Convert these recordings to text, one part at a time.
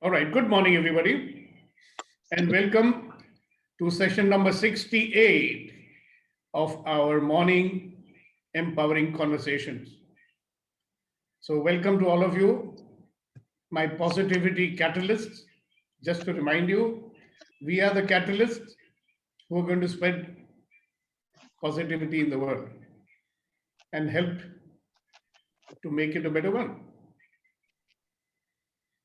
All right, good morning, everybody, and welcome to session number 68 of our morning empowering conversations. So, welcome to all of you, my positivity catalysts. Just to remind you, we are the catalysts who are going to spread positivity in the world and help to make it a better one.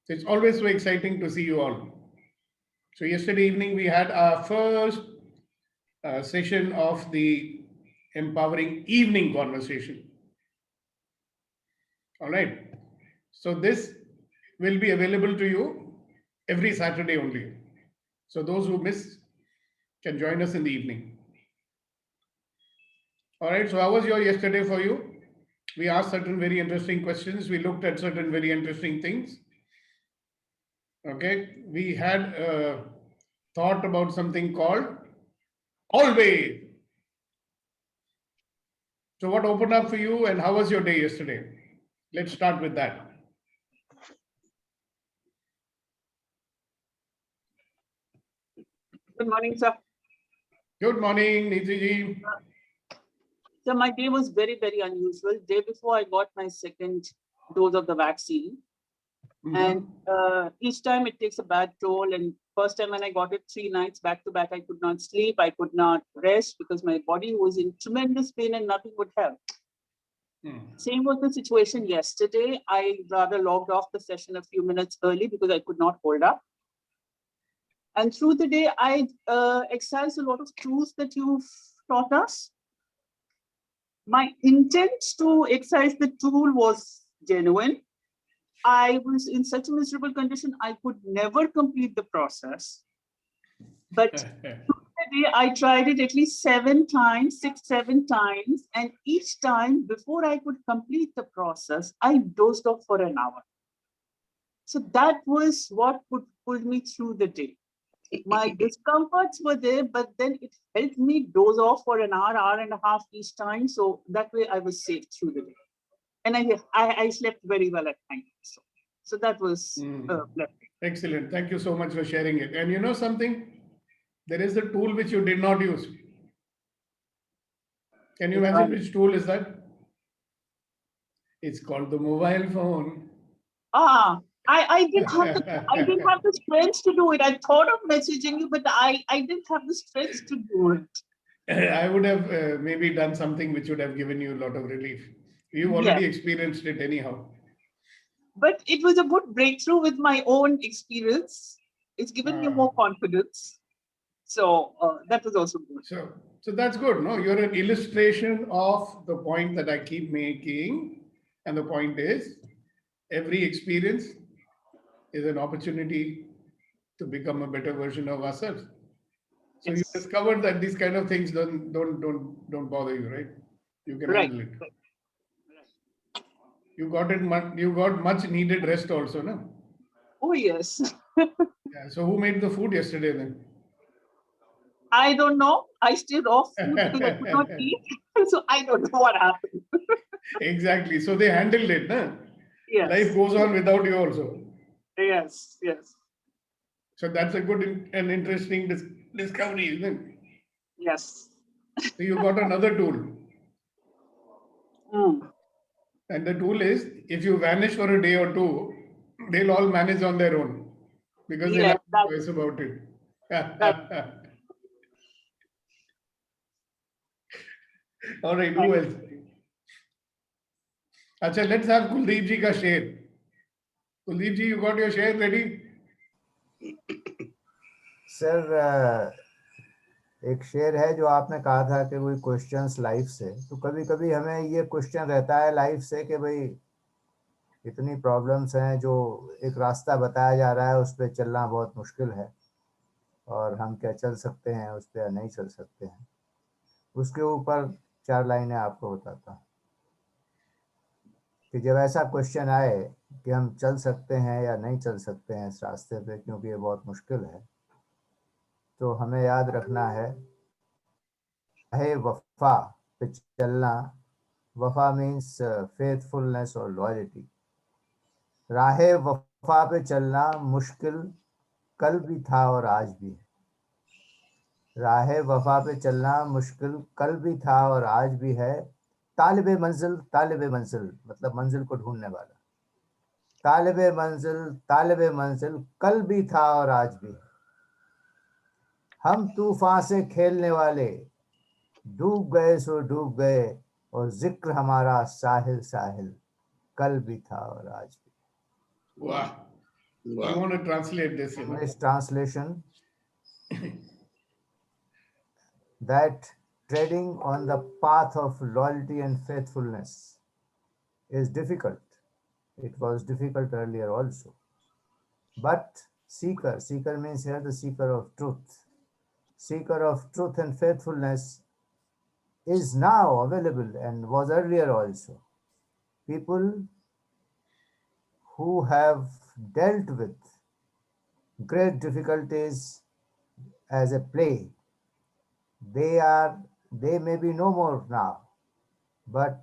So, it's always so exciting to see you all. So, yesterday evening, we had our first session of the empowering evening conversation. All right. So this will be available to you every Saturday only. So those who miss can join us in the evening. All right. So how was your yesterday for you? We asked certain very interesting questions. We looked at certain very interesting things. Okay. We had thought about something called always. So what opened up for you and how was your day yesterday? Let's start with that. Good morning, sir. Good morning, Niti ji. So my day was very, very unusual. Day before I got my second dose of the vaccine. And each time it takes a bad toll. And first time when I got it 3 nights back to back, I could not sleep. I could not rest because my body was in tremendous pain and nothing would help. Same was the situation yesterday. I rather logged off the session a few minutes early because I could not hold up. And through the day, I exercised a lot of tools that you've taught us. My intent to exercise the tool was genuine. I was in such a miserable condition, I could never complete the process. But today I tried it at least 7 times, 6, 7 times. And each time before I could complete the process, I dozed off for an hour. So that was what pulled me through the day. My discomforts were there, but then it helped me doze off for an hour, hour and a half each time. So that way I was safe through the day. And I slept very well at night. So that was excellent. Thank you so much for sharing it. And you know something? There is a tool which you did not use. Can you imagine which tool is that? It's called the mobile phone. I didn't have the strength to do it. I thought of messaging you, but I didn't have the strength to do it. I would have maybe done something which would have given you a lot of relief. You've already experienced it anyhow. But it was a good breakthrough with my own experience. It's given me more confidence. So that was also good. So that's good. No, you're an illustration of the point that I keep making. And the point is, every experience is an opportunity to become a better version of ourselves. So you discovered that these kind of things don't bother you, right? You can handle it. You got much needed rest also, no? Oh yes. Yeah. So who made the food yesterday then? I don't know. I stayed off food because I could not eat. So I don't know what happened. Exactly. So they handled it, no? Yes. Life goes on without you also. Yes. So that's a good and interesting discovery, isn't it? Yes. So you got another tool. And the tool is, if you vanish for a day or two, they'll all manage on their own because they'll have no choice about it. All right, who else? Acha, let's have Kuldeep ji ka share. Kuldeep ji, you got your share ready? Sir एक शेर है जो आपने कहा था कि कोई questions life से, तो कभी कभी हमें ये क्वेश्चन रहता है लाइफ से कि भाई इतनी प्रॉब्लम्स हैं, जो एक रास्ता बताया जा रहा है उस पर चलना बहुत मुश्किल है और हम क्या चल सकते हैं उस पर या नहीं चल सकते हैं। उसके ऊपर 4 लाइनें आपको बताता हूँ कि जब ऐसा क्वेश्चन आए कि हम चल सकते हैं या नहीं चल सकते हैं इस रास्ते पे क्योंकि ये बहुत मुश्किल है, तो हमें याद रखना है राहे वफा पे चलना। वफा मीन्स फेथफुलनेस और लॉयल्टी। राहे वफा पे चलना मुश्किल कल भी था और आज भी है। राह वफा पे चलना मुश्किल कल भी था और आज भी है। तालिबे मंजिल मतलब मंजिल को ढूंढने वाला। तालिबे मंजिल कल भी था और आज भी है। हम तूफान से खेलने वाले, डूब गए सो डूब गए, और जिक्र हमारा साहिल साहिल कल भी था और आज भी। Wow. You want to translate this, you know? English translation: that treading on the path of loyalty and faithfulness is difficult. It was difficult earlier also. But seeker means here the seeker of truth and faithfulness is now available and was earlier also. People who have dealt with great difficulties as a play, they may be no more now, but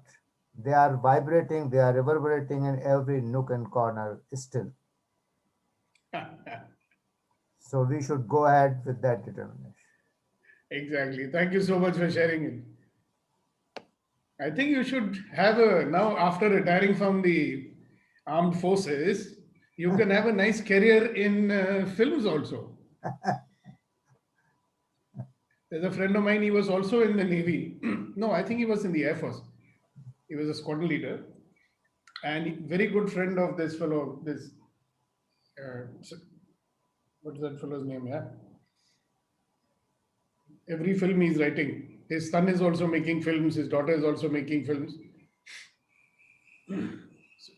they are vibrating, they are reverberating in every nook and corner still. So we should go ahead with that determination. Exactly. Thank you so much for sharing it. I think you should have now after retiring from the armed forces, you can have a nice career in films also. There's a friend of mine, he was also in the Navy. No, I think he was in the Air Force. He was a squadron leader and very good friend of this fellow, what's that fellow's name? Yeah. Every film he's writing. His son is also making films, his daughter is also making films.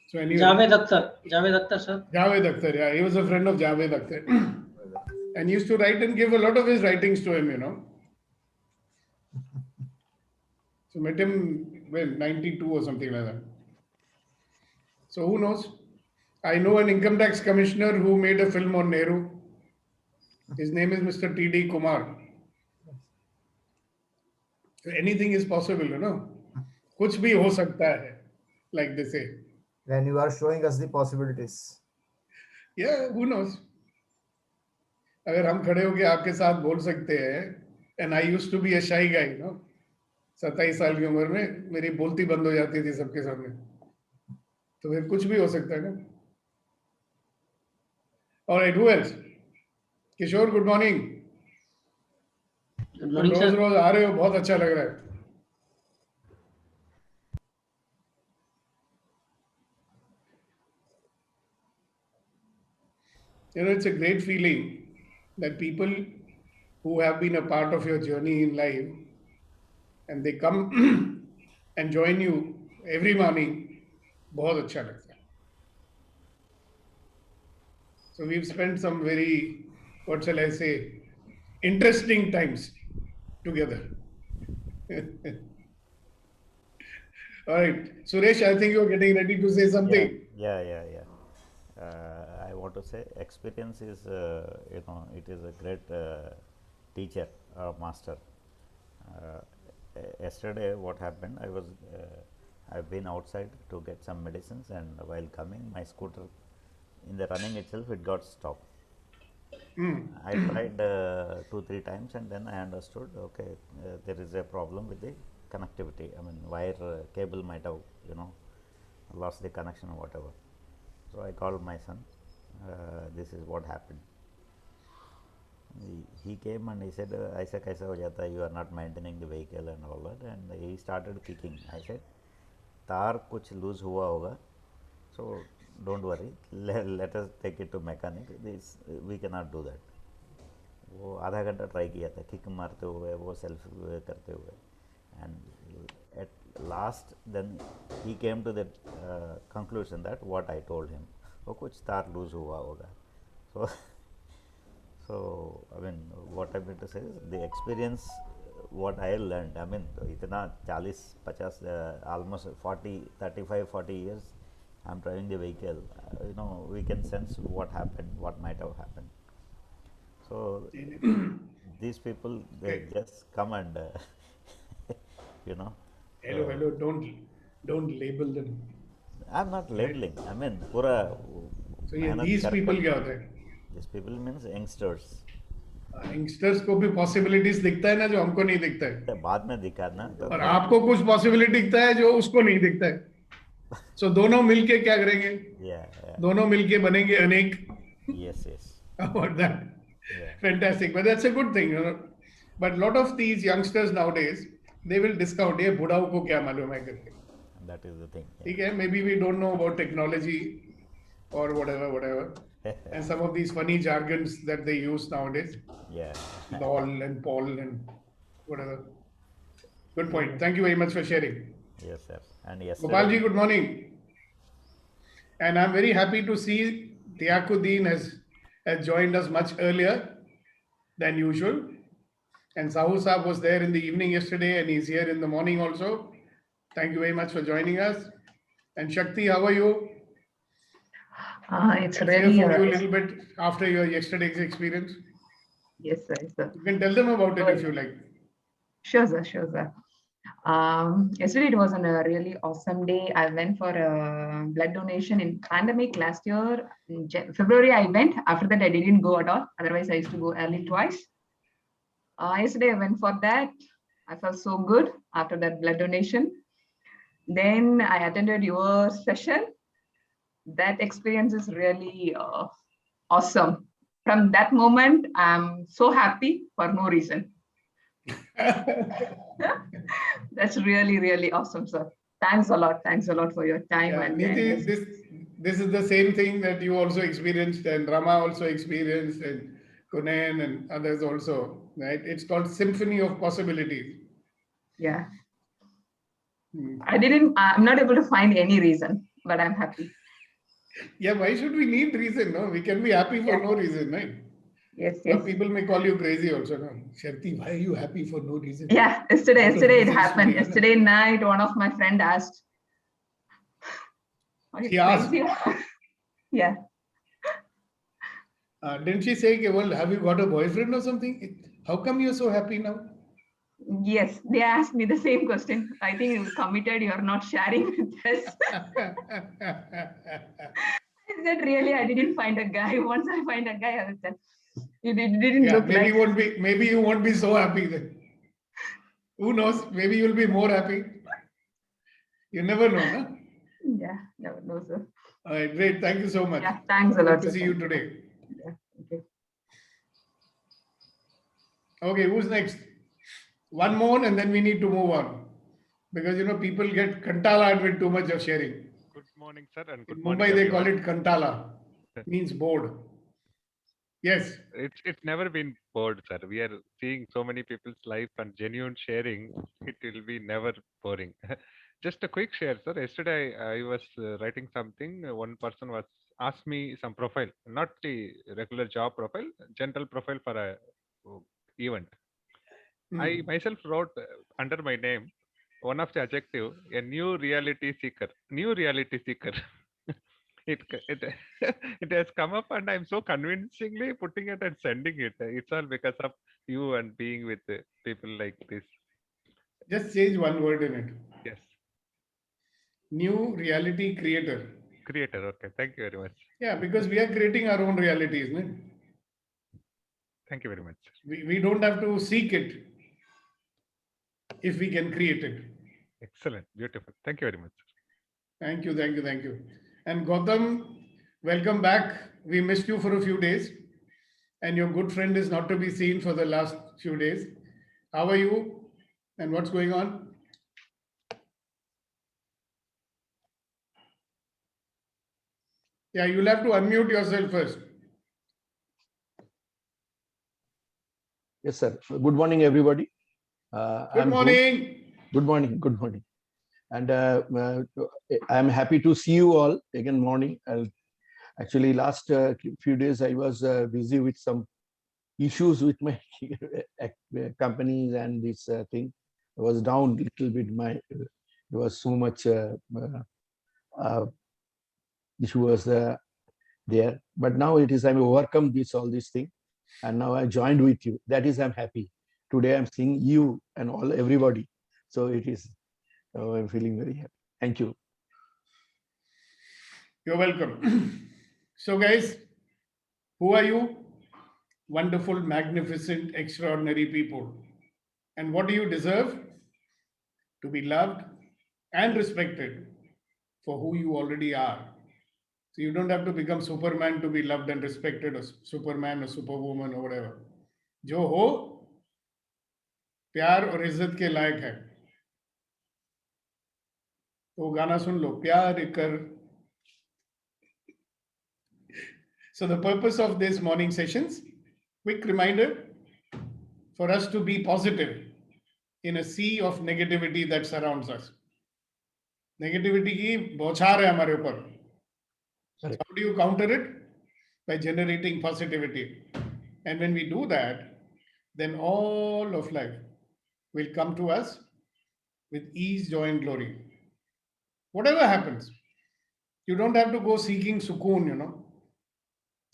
So anyway, Javed Akhtar, sir. Javed Akhtar, yeah, he was a friend of Javed Akhtar. And he used to write and give a lot of his writings to him, you know. So met him when 92 or something like that. So who knows? I know an income tax commissioner who made a film on Nehru. His name is Mr. T.D. Kumar. So anything is possible, you know. कुछ भी हो सकता है, like they say. When you are showing us the possibilities. Yeah, who knows? अगर हम खड़े होके आपके साथ बोल सकते हैं, and I used to be a shy guy, you know. 27 साल की उम्र में मेरी बोलती बंद हो जाती थी सबके सामने, तो फिर कुछ भी हो सकता है ना. Alright, who else? Kishore, good morning. Good morning, रोज sir. रोज आ रहे हो, बहुत अच्छा लग रहा है. You know, it's a great feeling that people who have been a part of your journey in life and they come and join you every morning, बहुत अच्छा लगता है. So we've spent some very, what shall I say, interesting times together. All right, Suresh, I think you're getting ready to say something. Yeah. I want to say experience is, it is a great teacher or master. Yesterday, what happened? I've been outside to get some medicines, and while coming, my scooter, in the running itself, it got stopped. I tried 2-3 times, and then I understood. Okay, there is a problem with the connectivity. I mean, wire cable might have, lost the connection or whatever. So I called my son. This is what happened. He came and he said, "Aisa kaisa ho jata hai? You are not maintaining the vehicle and all that." And he started kicking. I said, "Taar kuch loose hua hoga, so don't worry. Let us take it to mechanic. We cannot do that." वो आधा घंटा try किया था, kick मारते हुए, वो self करते हुए, and at last then he came to the conclusion that what I told him, वो कुछ तार लूज हुआ होगा. So I mean, what I meant to say is the experience what I learned. I mean, इतना 40-50 almost 35-40 years I'm driving the vehicle. We can sense what happened, what might have happened. So these people, they just come and Hello, don't label them. I'm not labeling. I mean, पूरा तो ये मेहनत these कर people पड़- क्या होते हैं? These people means youngsters. Youngsters को भी पॉसिबिलिटीज दिखता है ना जो हमको नहीं दिखता है, तो बाद में दिखा ना तो और आपको कुछ पॉसिबिलिटी दिखता है जो उसको नहीं दिखता है। सो दोनों मिलके क्या करेंगे? yeah, दोनों मिलके बनेंगे अनेक। yes, yes, About that. yeah, Fantastic, but that's a good thing, you know. But lot of these youngsters nowadays, they will discount, ये बुढ़ाओ को क्या मालूम है करके, that is the thing. ठीक है? Maybe we don't know about technology or whatever, and some of these funny jargons that they use nowadays, Yeah, lol and pol and whatever. Good point. Thank you very much for sharing. yes, sir. And Gopal ji, yesterday, good morning. And I'm very happy to see Tiakuddin has joined us much earlier than usual. And Sahu Saab was there in the evening yesterday and he's here in the morning also. Thank you very much for joining us. And Shakti, how are you? It's Let's hear really from you a little bit after your yesterday's experience. yes, sir, yes, sir. You can tell them about it if you like. Sure, sir, sure, sir. Yesterday it was a really awesome day. I went for a blood donation in pandemic last year. In February I went. After that I didn't go at all. Otherwise I used to go early twice. Yesterday I went for that. I felt so good after that blood donation. Then I attended your session. That experience is really awesome. From that moment, I'm so happy for no reason. That's really, really awesome, sir. Thanks a lot. Thanks a lot for your time. Yeah, and Niti, this is the same thing that you also experienced and Rama also experienced and Kunen and others also, right? It's called Symphony of Possibilities. yeah, Hmm. I'm not able to find any reason, but I'm happy. Yeah, why should we need reason? No, we can be happy for no reason, right? Yes, Some yes. people may call you crazy also. No? Shakti, why are you happy for no reason? Yeah, Lot of yesterday it reasons to happened. be, no? Yesterday night, one of my friend asked, "Are you She asked? crazy?" Yeah. Didn't she say, well, have you got a boyfriend or something? How come you're so happy now? Yes, they asked me the same question. I think you committed, you're not sharing with us. I said, really, I didn't find a guy. Once I find a guy, I will tell. You didn't Yeah, look maybe like. maybe you won't be so happy then. Who knows? Maybe you'll be more happy. You never know, no? Yeah, never know, sir. All right, great. Thank you so much. Yeah, thanks a lot, Good to sir. see you Thank today. Yeah, okay. Okay, who's next? One more and then we need to move on. Because, you know, people get kantala with too much of sharing. Good morning, sir, and good In morning, Mumbai, they everyone. call it kantala. Means bored. Yes. It's never been bored, sir. We are seeing so many people's life and genuine sharing. It will be never boring. Just a quick share, sir. Yesterday, I was writing something. One person was asked me some profile, not the regular job profile, general profile for a event. I Hmm. myself wrote under my name one of the adjective, a new reality seeker. New reality seeker. it it has come up, and I'm so convincingly putting it and sending it. It's all because of you and being with people like this. Just change one word in it. Yes, New reality creator. creator. Okay, thank you very much. Yeah, because we are creating our own reality, isn't it? Thank you very much. We don't have to seek it if we can create it. Excellent, beautiful. Thank you very much. Thank you, thank you, thank you. And Gautam, welcome back. We missed you for a few days, and your good friend is not to be seen for the last few days. How are you? And what's going on? Yeah, you'll have to unmute yourself first. Yes, sir. Good morning, everybody. Good morning. Good morning. Good morning. And I'm happy to see you all again morning. Actually, last few days I was busy with some issues with my companies and this thing. I was down a little bit. There was so much issue was there. But now I'm overcome all this thing. And now I joined with you. That is, I'm happy. Today I'm seeing you and everybody. So it is, I'm feeling very happy. Thank you. You're welcome. So guys, who are you? Wonderful, magnificent, extraordinary people. And what do you deserve? To be loved and respected for who you already are. So you don't have to become Superman to be loved and respected, or Superman or Superwoman or whatever. जो हो प्यार और इज्जत के लायक है, तो गाना सुन लो, प्यार कर. So the purpose of this morning sessions, quick reminder for us to be positive in a sea of negativity that surrounds us. Negativity की बौछार है हमारे ऊपर. Correct. How do you counter it? By generating positivity. And when we do that, then all of life will come to us with ease, joy, and glory. Whatever happens, you don't have to go seeking sukoon, you know.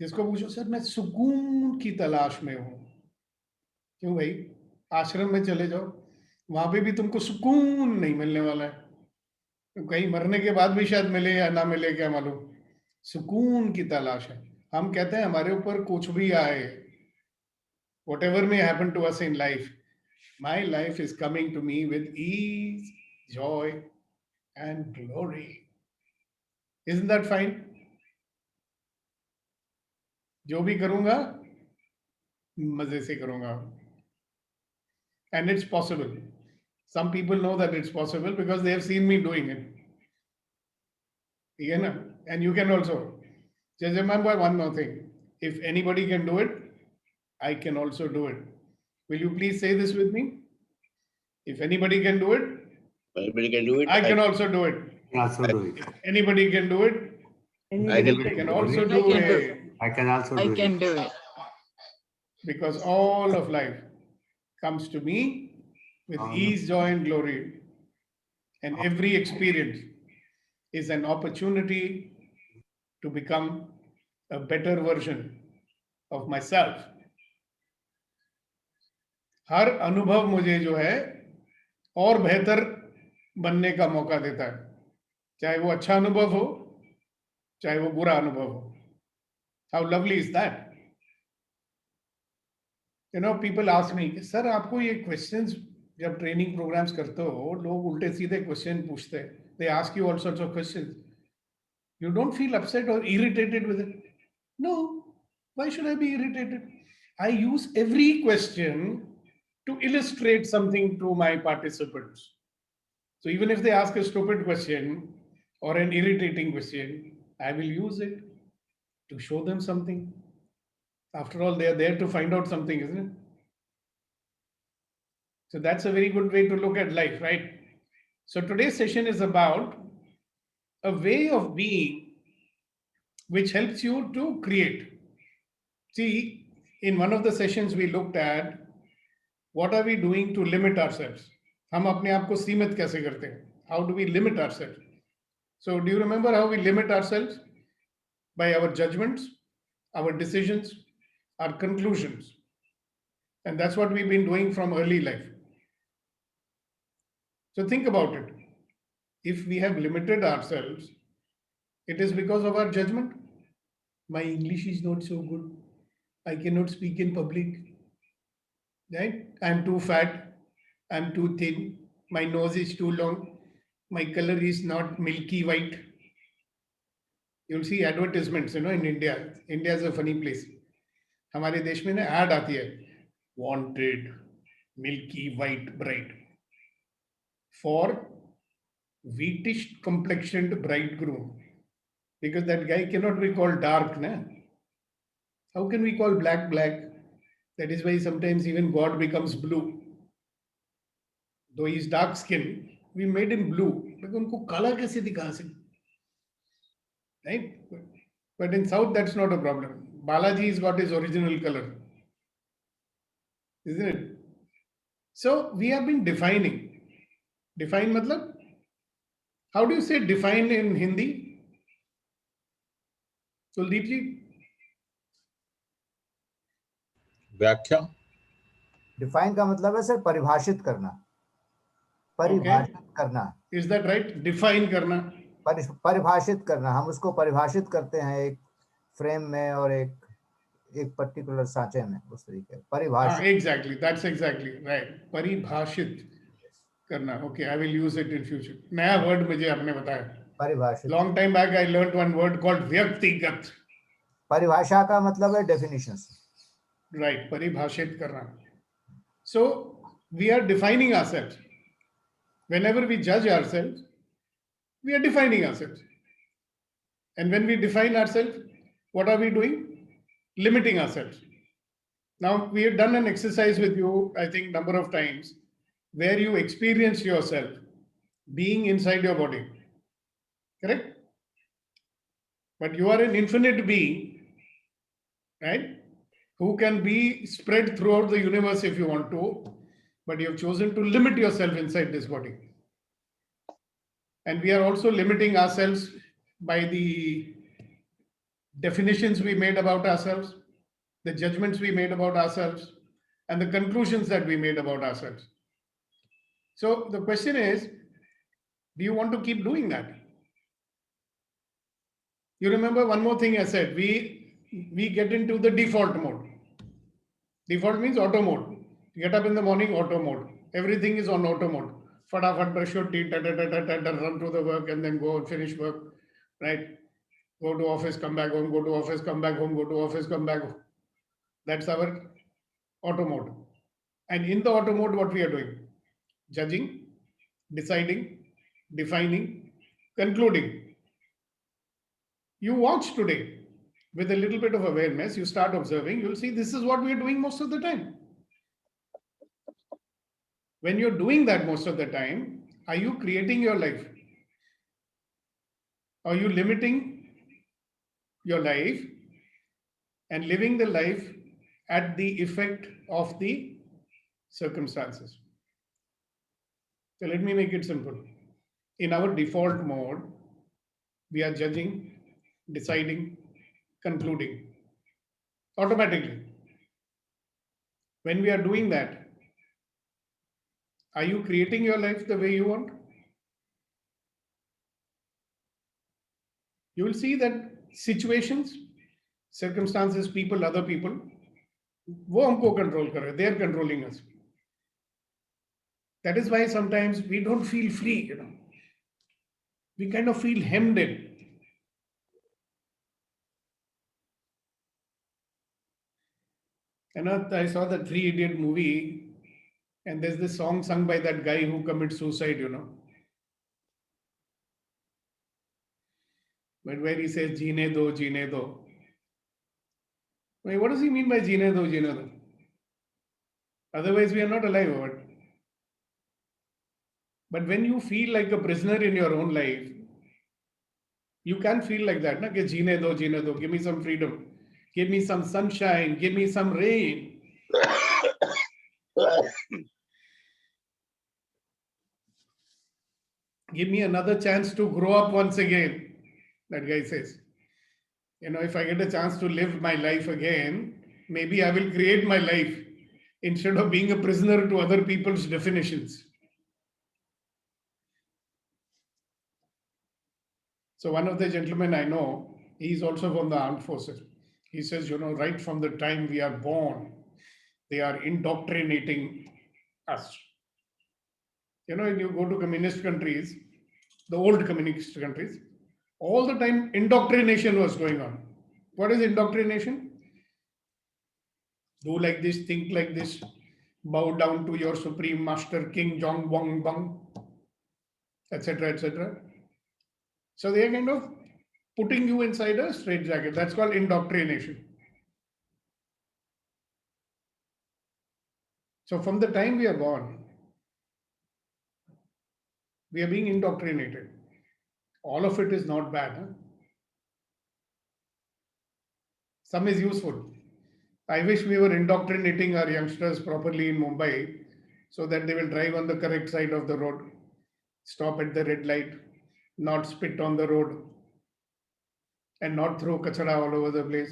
जिसको पूछो sir मैं सुकून की तलाश में हूं, क्यों भाई? आश्रम में चले जाओ, वहां पे भी तुमको सुकून नहीं मिलने वाला है. तो कहीं मरने के बाद भी शायद मिले या ना मिले, क्या मालूम. सुकून की तलाश है. हम कहते हैं हमारे ऊपर कुछ भी आए, whatever may happen to us in life, my life is coming to me with ease, joy, and glory. Isn't that fine? जो भी करूंगा मजे से करूंगा. And it's possible. Some people know that it's possible because they have seen me doing it. ठीक है ना? And you can also. Just remember one more thing. If anybody can do it, I can also do it. Will you please say this with me? If anybody can do it, Anybody can do it. I can also do it. also do it. If anybody can do it, I I can also do I can do it. I can also do I it. can do it. Because all of life comes to me with ease, joy, and glory. And every experience is an opportunity to become a better version of myself. हर अनुभव मुझे जो है और बेहतर बनने का मौका देता है, चाहे वो अच्छा अनुभव हो, चाहे वो बुरा अनुभव हो. How lovely is that? You know, people ask me, sir आपको ये questions जब ट्रेनिंग प्रोग्राम्स करते हो, लोग उल्टे सीधे क्वेश्चन पूछते हैं. They ask you all sorts of questions. You don't feel upset or irritated with it? No. Why should I be irritated? I use every question to illustrate something to my participants. So even if they ask a stupid question or an irritating question, I will use it to show them something. After all, they are there to find out something, isn't it? So that's a very good way to look at life, right? So today's session is about a way of being which helps you to create. See, in one of the sessions we looked at what are we doing to limit ourselves? हम अपने आप को सीमित कैसे करते हैं? How do we limit ourselves? So do you remember how we limit ourselves? By our judgments, our decisions, our conclusions. And that's what we've been doing from early life. So think about it. If we have limited ourselves, it is because of our judgment. My English is not so good. I cannot speak in public. Right? I'm too fat. I'm too thin. My nose is too long. My color is not milky white. You'll see advertisements, you know, in India. India is a funny place. हमारे देश में ना ad आती है, wanted milky white bride for wheatish complexioned bridegroom, because that guy cannot be called dark, na? How can we call black black? That is why sometimes even God becomes blue. Though he is dark skinned, we made him blue. But उनको काला कैसे दिखा सकते? Right? But in South, that's not a problem. Balaji has got his original color. Isn't it? So we have been defining. Define matlab? How do you say define in Hindi? Kuldeep ji? व्याख्या. Define का मतलब है sir परिभाषित करना, परिभाषित करना. Is that right? Define करना. परिभाषित करना, हम उसको परिभाषित करते हैं एक फ्रेम में और एक पर्टिकुलर सांचे में, उस तरीके परिभाषित। Exactly, that's exactly right. परिभाषित करना. Okay, I will use it in future. नया word मुझे आपने बताया. परिभाषित। Long time back I learned one word called व्यक्तिगत. परिभाषा का मतलब है डेफिनेशन। Right, परिभाषित करना. So we are defining ourselves. Whenever we judge ourselves, we are defining ourselves. And when we define ourselves, what are we doing? Limiting ourselves. Now, we have done an exercise with you, I think, number of times, where you experience yourself being inside your body. Correct? But you are an infinite being, right? Who can be spread throughout the universe if you want to, but you have chosen to limit yourself inside this body. And we are also limiting ourselves by the definitions we made about ourselves, the judgments we made about ourselves, and the conclusions that we made about ourselves. So the question is, do you want to keep doing that? You remember one more thing I said, we get into the default mode. Default means auto mode. You get up in the morning, auto mode. Everything is on auto mode. Fatafat, brush your teeth, run to the work and then go and finish work, right? Go to office, come back home, go to office, come back home, go to office, come back home. That's our auto mode. And in the auto mode, what we are doing? Judging, deciding, defining, concluding. You watch today with a little bit of awareness, you start observing, you'll see this is what we are doing most of the time. When you're doing that most of the time, are you creating your life? Are you limiting your life and living the life at the effect of the circumstances? So let me make it simple. In our default mode, we are judging, deciding, concluding automatically. When we are doing that, are you creating your life the way you want? You will see that situations, circumstances, people, other people, वो हमको control कर रहे हैं. They are controlling us. That is why sometimes we don't feel free, you know. We kind of feel hemmed in. And I saw the Three Idiot movie, and there's this song sung by that guy who commits suicide, you know. But where he says, "Jeene do, jeene do." Wait, what does he mean by jeene do, jeene do? Otherwise, we are not alive, or what? But when you feel like a prisoner in your own life, you can feel like that, na? Ke jeene do, give me some freedom. Give me some sunshine, give me some rain. Give me another chance to grow up once again, that guy says. You know, if I get a chance to live my life again, maybe I will create my life instead of being a prisoner to other people's definitions. So one of the gentlemen I know, he's also from the armed forces. He says, you know, right from the time we are born, they are indoctrinating us. You know, when you go to communist countries, the old communist countries, all the time indoctrination was going on. What is indoctrination? Do like this, think like this, bow down to your supreme master, King Jong Bong Bong, etc., etc. So they are kind of putting you inside a straitjacket. That's called indoctrination. So from the time we are born, we are being indoctrinated. All of it is not bad. Huh? Some is useful. I wish we were indoctrinating our youngsters properly in Mumbai so that they will drive on the correct side of the road, stop at the red light, not spit on the road, and not throw kachada all over the place.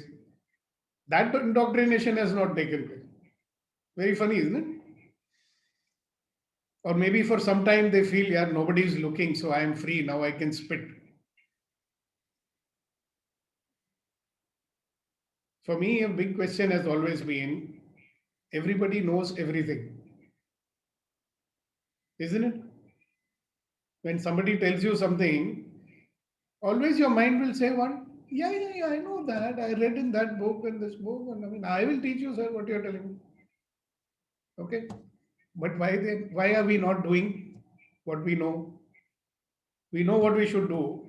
That indoctrination has not taken place. Very funny, isn't it? Or maybe for some time they feel, yeah, nobody is looking, so I am free, now I can spit. For me, a big question has always been, everybody knows everything, isn't it? When somebody tells you something, always your mind will say one, yeah, I know that. I read in that book and this book, and I mean, I will teach you, sir, what you're telling me. Okay. But why then? Why are we not doing what we know? We know what we should do.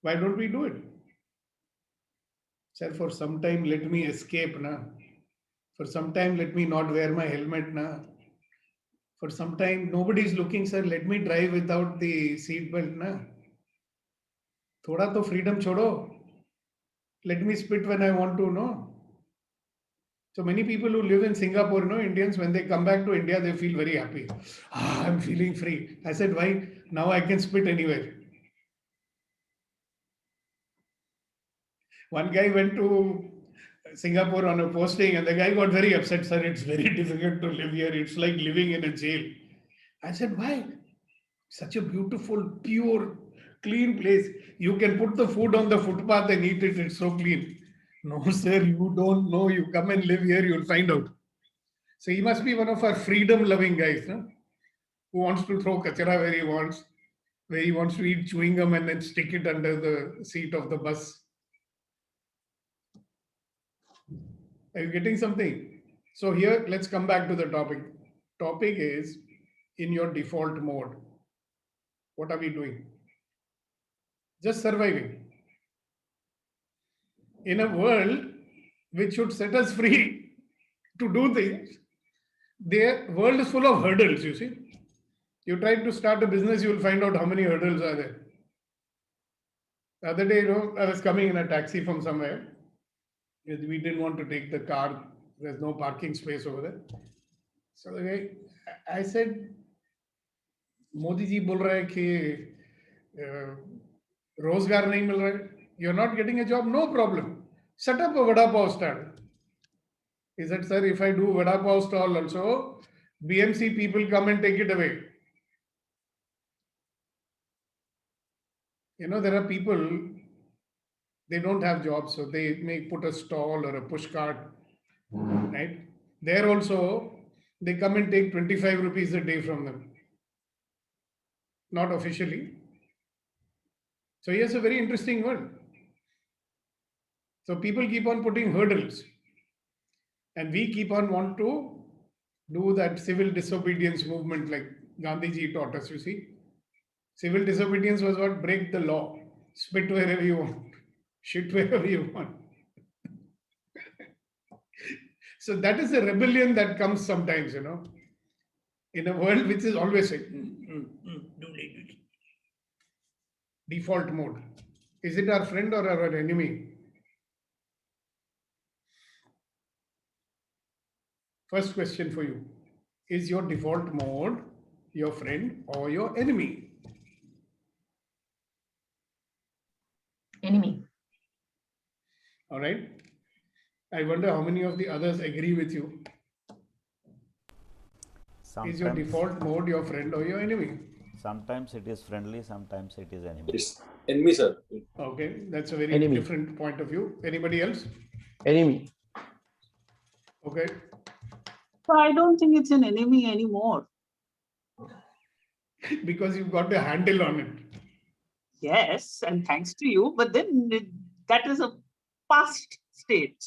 Why don't we do it? Sir, for some time, let me escape, na. For some time, let me not wear my helmet, na. For some time, nobody is looking, sir. Let me drive without the seat belt, na. Thoda to freedom chodo. Let me spit when I want to, no. So many people who live in Singapore, no, Indians, when they come back to India, they feel very happy. I'm feeling free. I said, why? Now I can spit anywhere. One guy went to Singapore on a posting and the guy got very upset, sir. It's very difficult to live here. It's like living in a jail. I said, why? Such a beautiful, pure, clean place. You can put the food on the footpath and eat it. It's so clean. No, sir, you don't know. You come and live here, you'll find out. So he must be one of our freedom-loving guys, no? Who wants to throw kachara where he wants to eat chewing gum and then stick it under the seat of the bus. Are you getting something? So here, let's come back to the topic. Topic is, in your default mode, what are we doing? Just surviving. In a world which should set us free to do things, the world is full of hurdles, you see. You try to start a business, you will find out how many hurdles are there. The other day, I was coming in a taxi from somewhere. We didn't want to take the car. There's no parking space over there. So the guy, I said, Modi ji bol raha hai ki rozgar nahi mil raha hai. You're not getting a job, no problem. Set up a vada pav stall. He said, sir, if I do vada pav stall also, BMC people come and take it away. There are people, they don't have jobs, so they may put a stall or a push cart, right? There also, they come and take 25 rupees a day from them. Not officially. So here's a very interesting word. So people keep on putting hurdles. And we keep on want to do that civil disobedience movement like Gandhiji taught us, you see. Civil disobedience was what? Break the law. Spit wherever you want. Shit wherever you want. So that is a rebellion that comes sometimes, in a world which is always saying, do like this. Default mode. Is it our friend or our enemy? First question for you. Is your default mode your friend or your enemy? Enemy. All right. I wonder how many of the others agree with you. Is your default mode your friend or your enemy? Sometimes it is friendly, sometimes it is enemy. It's enemy, sir. Okay, that's a very Enemy. different point of view. Anybody else? Enemy. Okay. So I don't think it's an enemy anymore. Because you've got a handle on it. Yes, and thanks to you, but then that is a past state.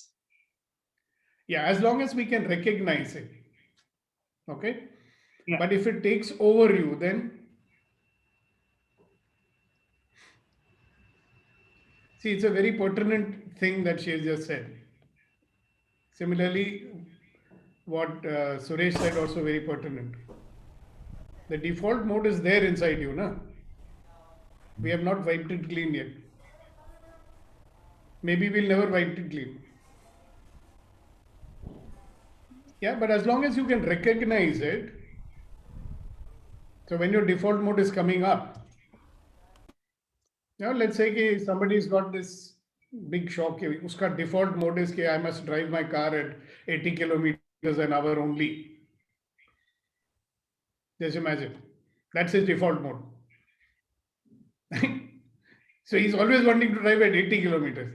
Yeah, as long as we can recognize it. Okay. Yeah. But if it takes over you, then see, it's a very pertinent thing that she has just said. Similarly, what Suresh said also very pertinent. The default mode is there inside you, na? We have not wiped it clean yet. Maybe we'll never wipe it clean. Yeah, but as long as you can recognize it, so when your default mode is coming up, let's say somebody's got this big shock. Uska default mode is I must drive my car at 80 kilometers an hour only. Just imagine. That's his default mode. So he's always wanting to drive at 80 kilometers.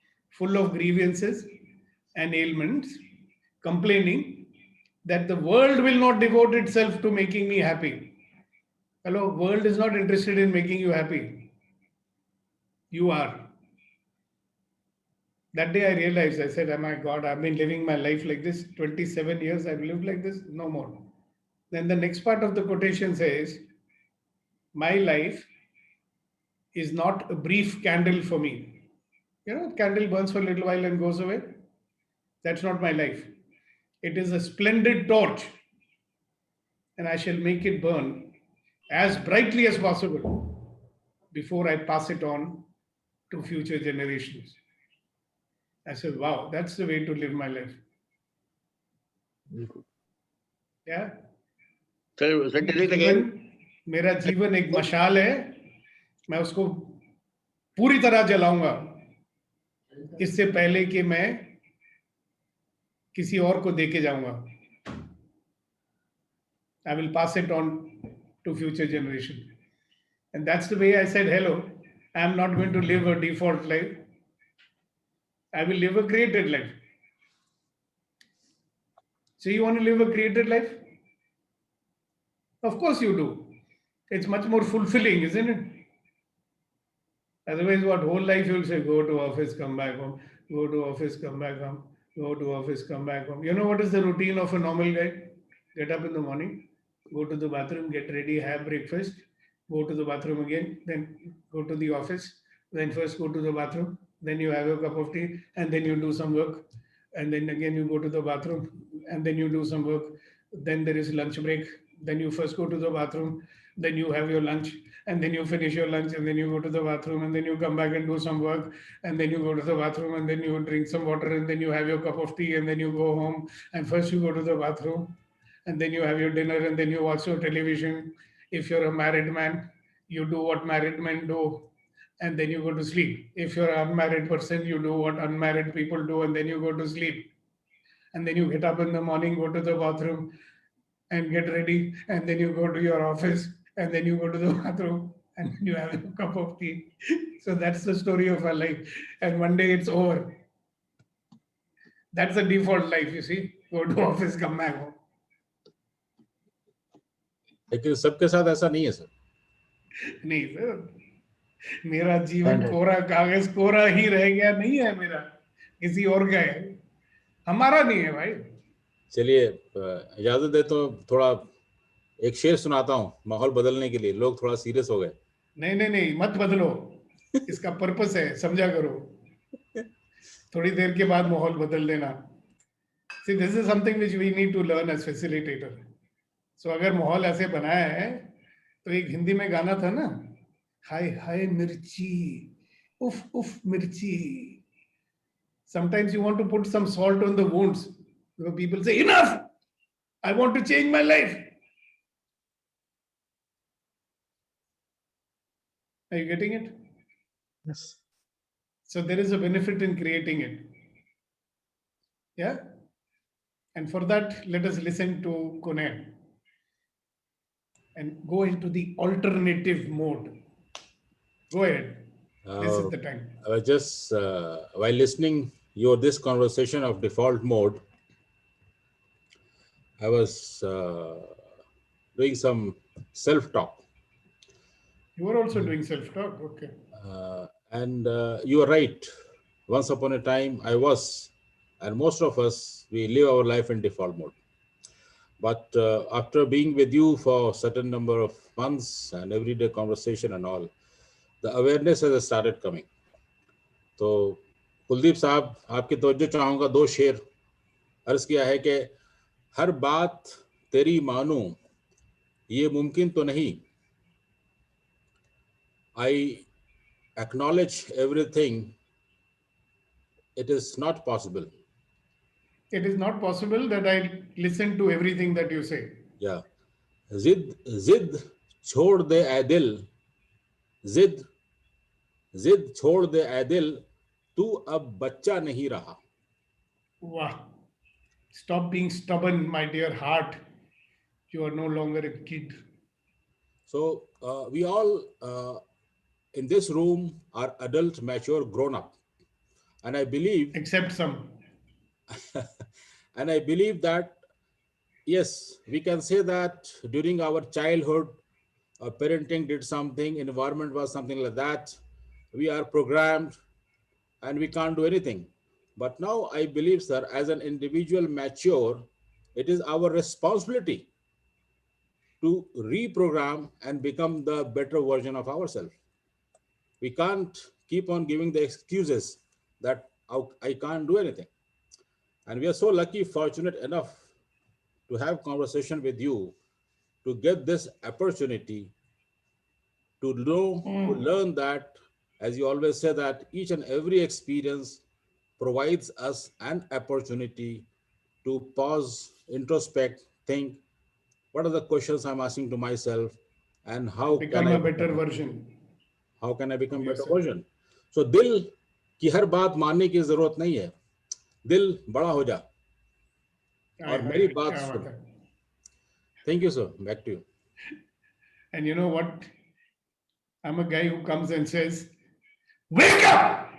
full of grievances and ailments, complaining that the world will not devote itself to making me happy. Hello, world is not interested in making you happy. You are. That day I realized, I said, oh my God, I've been living my life like this. 27 years I've lived like this, no more. Then the next part of the quotation says, my life is not a brief candle for me. You know, candle burns for a little while and goes away. That's not my life. It is a splendid torch, and I shall make it burn as brightly as possible before I pass it on to future generations. I said, wow, that's the way to live my life. Yeah. मेरा जीवन एक मशाल है, मैं उसको पूरी तरह जलाऊंगा इससे पहले कि मैं किसी और को देके जाऊंगा. I will pass it on to future generation. And that's the way I said, hello, I am not going to live a default life. I will live a created life. So you want to live a created life? Of course you do. It's much more fulfilling, isn't it? Otherwise, what whole life you'll say, go to office, come back home, go to office, come back home, go to office, come back home. You know what is the routine of a normal guy? Get up in the morning, go to the bathroom, get ready, have breakfast, go to the bathroom again, then go to the office, then first go to the bathroom, then you have a cup of tea, and then you do some work, and then again you go to the bathroom, and then you do some work, then there is lunch break, then you first go to the bathroom, then you have your lunch, and then you finish your lunch, and then you go to the bathroom, and then you come back and do some work, and then you go to the bathroom, and then you drink some water, and then you have your cup of tea, and then you go home, and first you go to the bathroom, and then you have your dinner, and then you watch your television. If you're a married man, you do what married men do, and then you go to sleep. If you're an unmarried person, you do what unmarried people do, and then you go to sleep. And then you get up in the morning, go to the bathroom, and get ready, and then you go to your office, and then you go to the bathroom, and you have a cup of tea. So that's the story of our life. And one day it's over. That's the default life, you see. Go to office, come back home. लेकिन सबके साथ ऐसा नहीं है sir. नहीं sir, मेरा जीवन कोरा कागज कोरा ही रह गया नहीं है मेरा, किसी और का है, हमारा नहीं है भाई. चलिए इजाजत दे तो थोड़ा एक शेर सुनाता हूँ माहौल बदलने के लिए. लोग थोड़ा सीरियस हो गए. नहीं नहीं नहीं, मत बदलो, इसका पर्पस है, समझा करो. थोड़ी देर के बाद माहौल बदल देना. See, this is something which we need to learn as facilitator. So अगर माहौल ऐसे बनाया है, तो एक हिंदी में गाना था ना, हाय हाय मिर्ची, उफ उफ मिर्ची. Sometimes you want to put some salt on the wounds. People say, enough! I want to change my life. Are you getting it? Yes. So there is a benefit in creating it. Yeah? And for that, let us listen to Conan and go into the alternative mode. Go ahead. This is the time. I was just, while listening this conversation of default mode, I was doing some self-talk. You were also doing self-talk, okay. And you are right. Once upon a time, I was, and most of us, we live our life in default mode. But after being with you for a certain number of months and everyday conversation and all, the awareness has started coming. तो कुलदीप साहब, आपकी तवज्जो चाहूँगा. 2 शेर अर्ज किया है कि हर बात तेरी मानूं ये मुमकिन तो नहीं. I acknowledge everything. It is not possible. It is not possible that I listen to everything that you say. Yeah. जिद छोड़ दे ऐ दिल, जिद छोड़ दे ऐ दिल, तू अब बच्चा नहीं रहा. Wow. Stop being stubborn, my dear heart. You are no longer a kid. So we all in this room are adult, mature, grown up. And I believe, Except some. and I believe that, yes, we can say that during our childhood, parenting did something, environment was something like that. We are programmed and we can't do anything. But now I believe, sir, as an individual mature, it is our responsibility to reprogram and become the better version of ourselves. We can't keep on giving the excuses that I can't do anything. And we are so lucky, fortunate enough to have conversation with you, to get this opportunity to know, to learn that, as you always say, that each and every experience provides us an opportunity to pause, introspect, think, what are the questions I'm asking to myself, and how can Become I a better become, version how can I of become better yourself. version? So दिल की हर बात मानने की जरूरत नहीं है, दिल बड़ा हो जा और मेरी बात क्या बात सुन. है. Thank you, sir. Back to you. And you know what? I'm a guy who comes and says, wake up!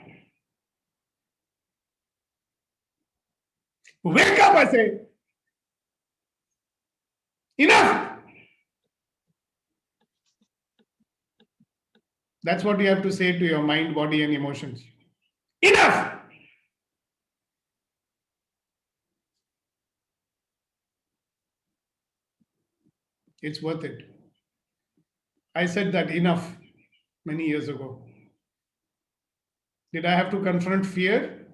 Wake up, I say. Enough! That's what you have to say to your mind, body, and emotions. Enough! It's worth it. I said that enough many years ago. Did I have to confront fear,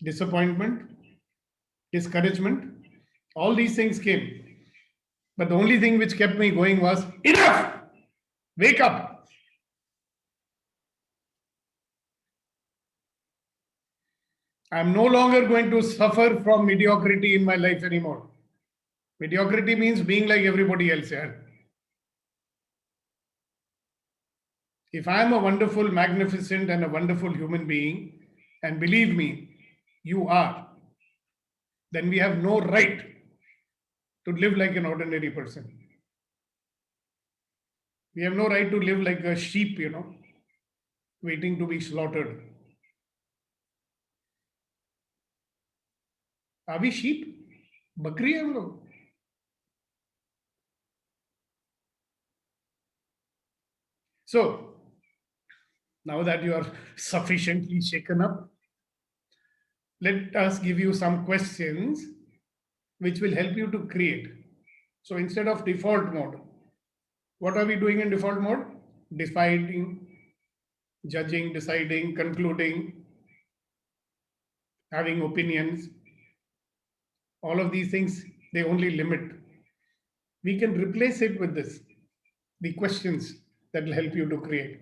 disappointment, discouragement? All these things came. But the only thing which kept me going was enough! Wake up! I'm no longer going to suffer from mediocrity in my life anymore. Mediocrity means being like everybody else. Yeah? If I'm a wonderful, magnificent, and a wonderful human being, and believe me, you are, then we have no right to live like an ordinary person. We have no right to live like a sheep, waiting to be slaughtered. Are we sheep? बकरी है हम लोग. So, now that you are sufficiently shaken up, let us give you some questions which will help you to create. So instead of default mode, what are we doing in default mode? Deciding, judging, deciding, concluding, having opinions. All of these things, they only limit. We can replace it with this, the questions that will help you to create.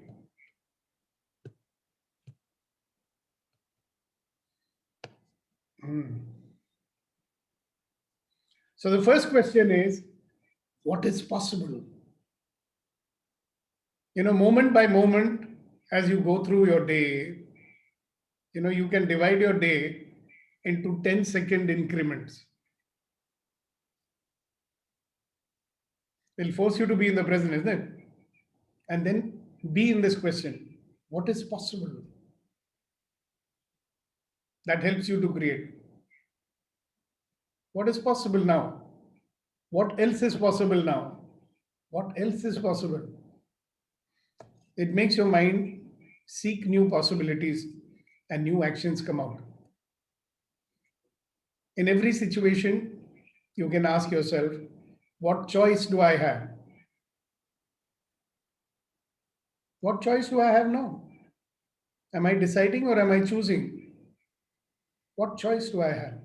So the first question is, what is possible? Moment by moment, as you go through your day, you can divide your day into 10-second increments. It'll force you to be in the present, isn't it? And then be in this question, what is possible? That helps you to create. What is possible now? What else is possible now? What else is possible? It makes your mind seek new possibilities and new actions come out. In every situation, you can ask yourself, what choice do I have? What choice do I have now? Am I deciding or am I choosing? What choice do I have?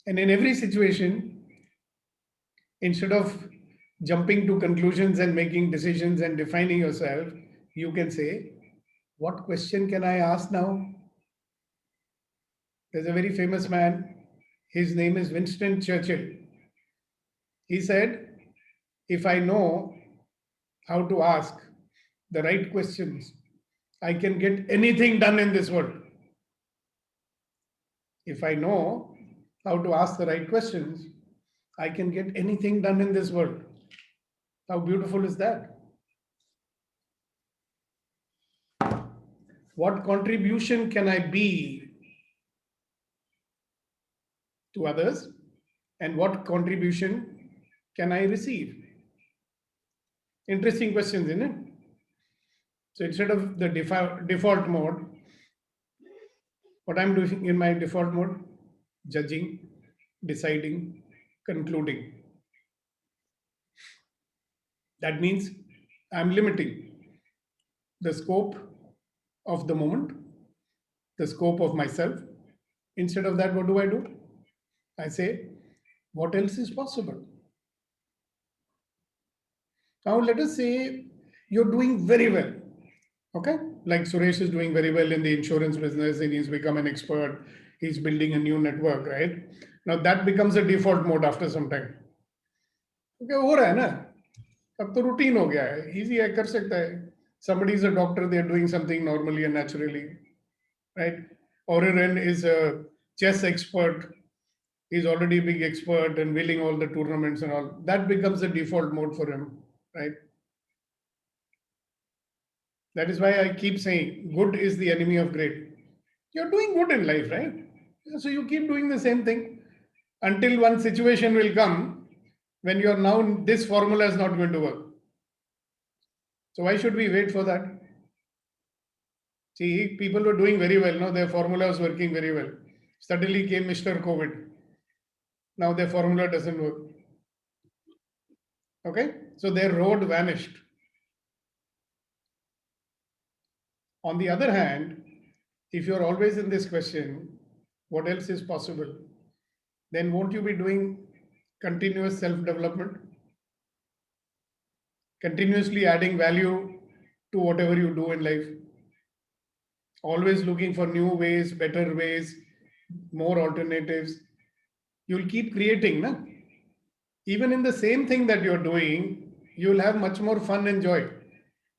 And in every situation, instead of jumping to conclusions and making decisions and defining yourself, you can say, what question can I ask now? There's a very famous man. His name is Winston Churchill. He said, if I know how to ask the right questions, I can get anything done in this world. If I know how to ask the right questions, I can get anything done in this world. How beautiful is that? What contribution can I be to others? And what contribution can I receive? Interesting questions, isn't it? So instead of the default mode, what I'm doing in my default mode, judging, deciding, concluding. That means I'm limiting the scope of the moment, the scope of myself. Instead of that, what do? I say, what else is possible? Now, let us say you're doing very well. Okay, like Suresh is doing very well in the insurance business and he's become an expert. He's building a new network, right? Now that becomes a default mode after some time. Okay, हो रहा है ना? अब तो routine हो गया है. Easy है, कर सकता है. Somebody is a doctor, they're doing something normally and naturally, right? Aurelien is a chess expert. He's already a big expert and winning all the tournaments and all. That becomes a default mode for him, right? That is why I keep saying good is the enemy of great. You're doing good in life, right? So you keep doing the same thing until one situation will come when you're now, this formula is not going to work. So why should we wait for that? See, people were doing very well. No, their formula was working very well. Suddenly came Mr. COVID. Now their formula doesn't work. Okay? So their road vanished. On the other hand, if you're always in this question, what else is possible? Then won't you be doing continuous self-development? Continuously adding value to whatever you do in life? Always looking for new ways, better ways, more alternatives. You'll keep creating, na? Even in the same thing that you're doing, you'll have much more fun and joy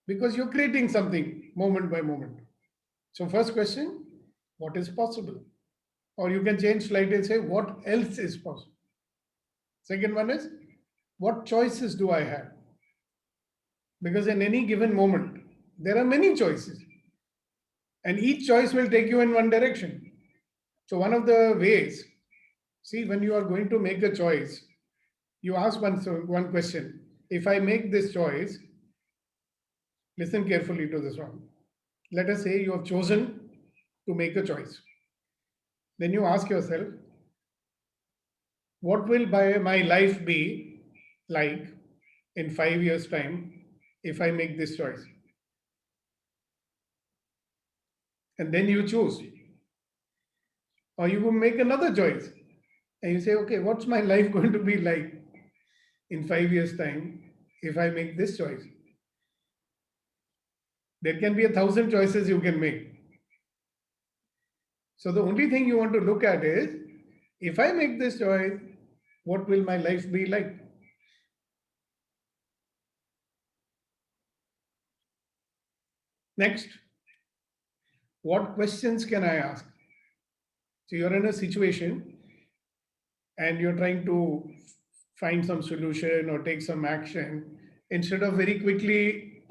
because you're creating something moment by moment. So first question, what is possible? Or you can change slightly and say, what else is possible? Second one is, what choices do I have? Because in any given moment, there are many choices. And each choice will take you in one direction. So one of the ways, see, when you are going to make a choice, you ask one question. If I make this choice, listen carefully to this one. Let us say you have chosen to make a choice. Then you ask yourself, what will my life be like in 5 years' time if I make this choice? And then you choose. Or you will make another choice. And you say, okay, what's my life going to be like in 5 years' time if I make this choice? There can be 1,000 choices you can make. So the only thing you want to look at is, if I make this choice, what will my life be like? Next, what questions can I ask? So you're in a situation and you're trying to find some solution or take some action. Instead of very quickly,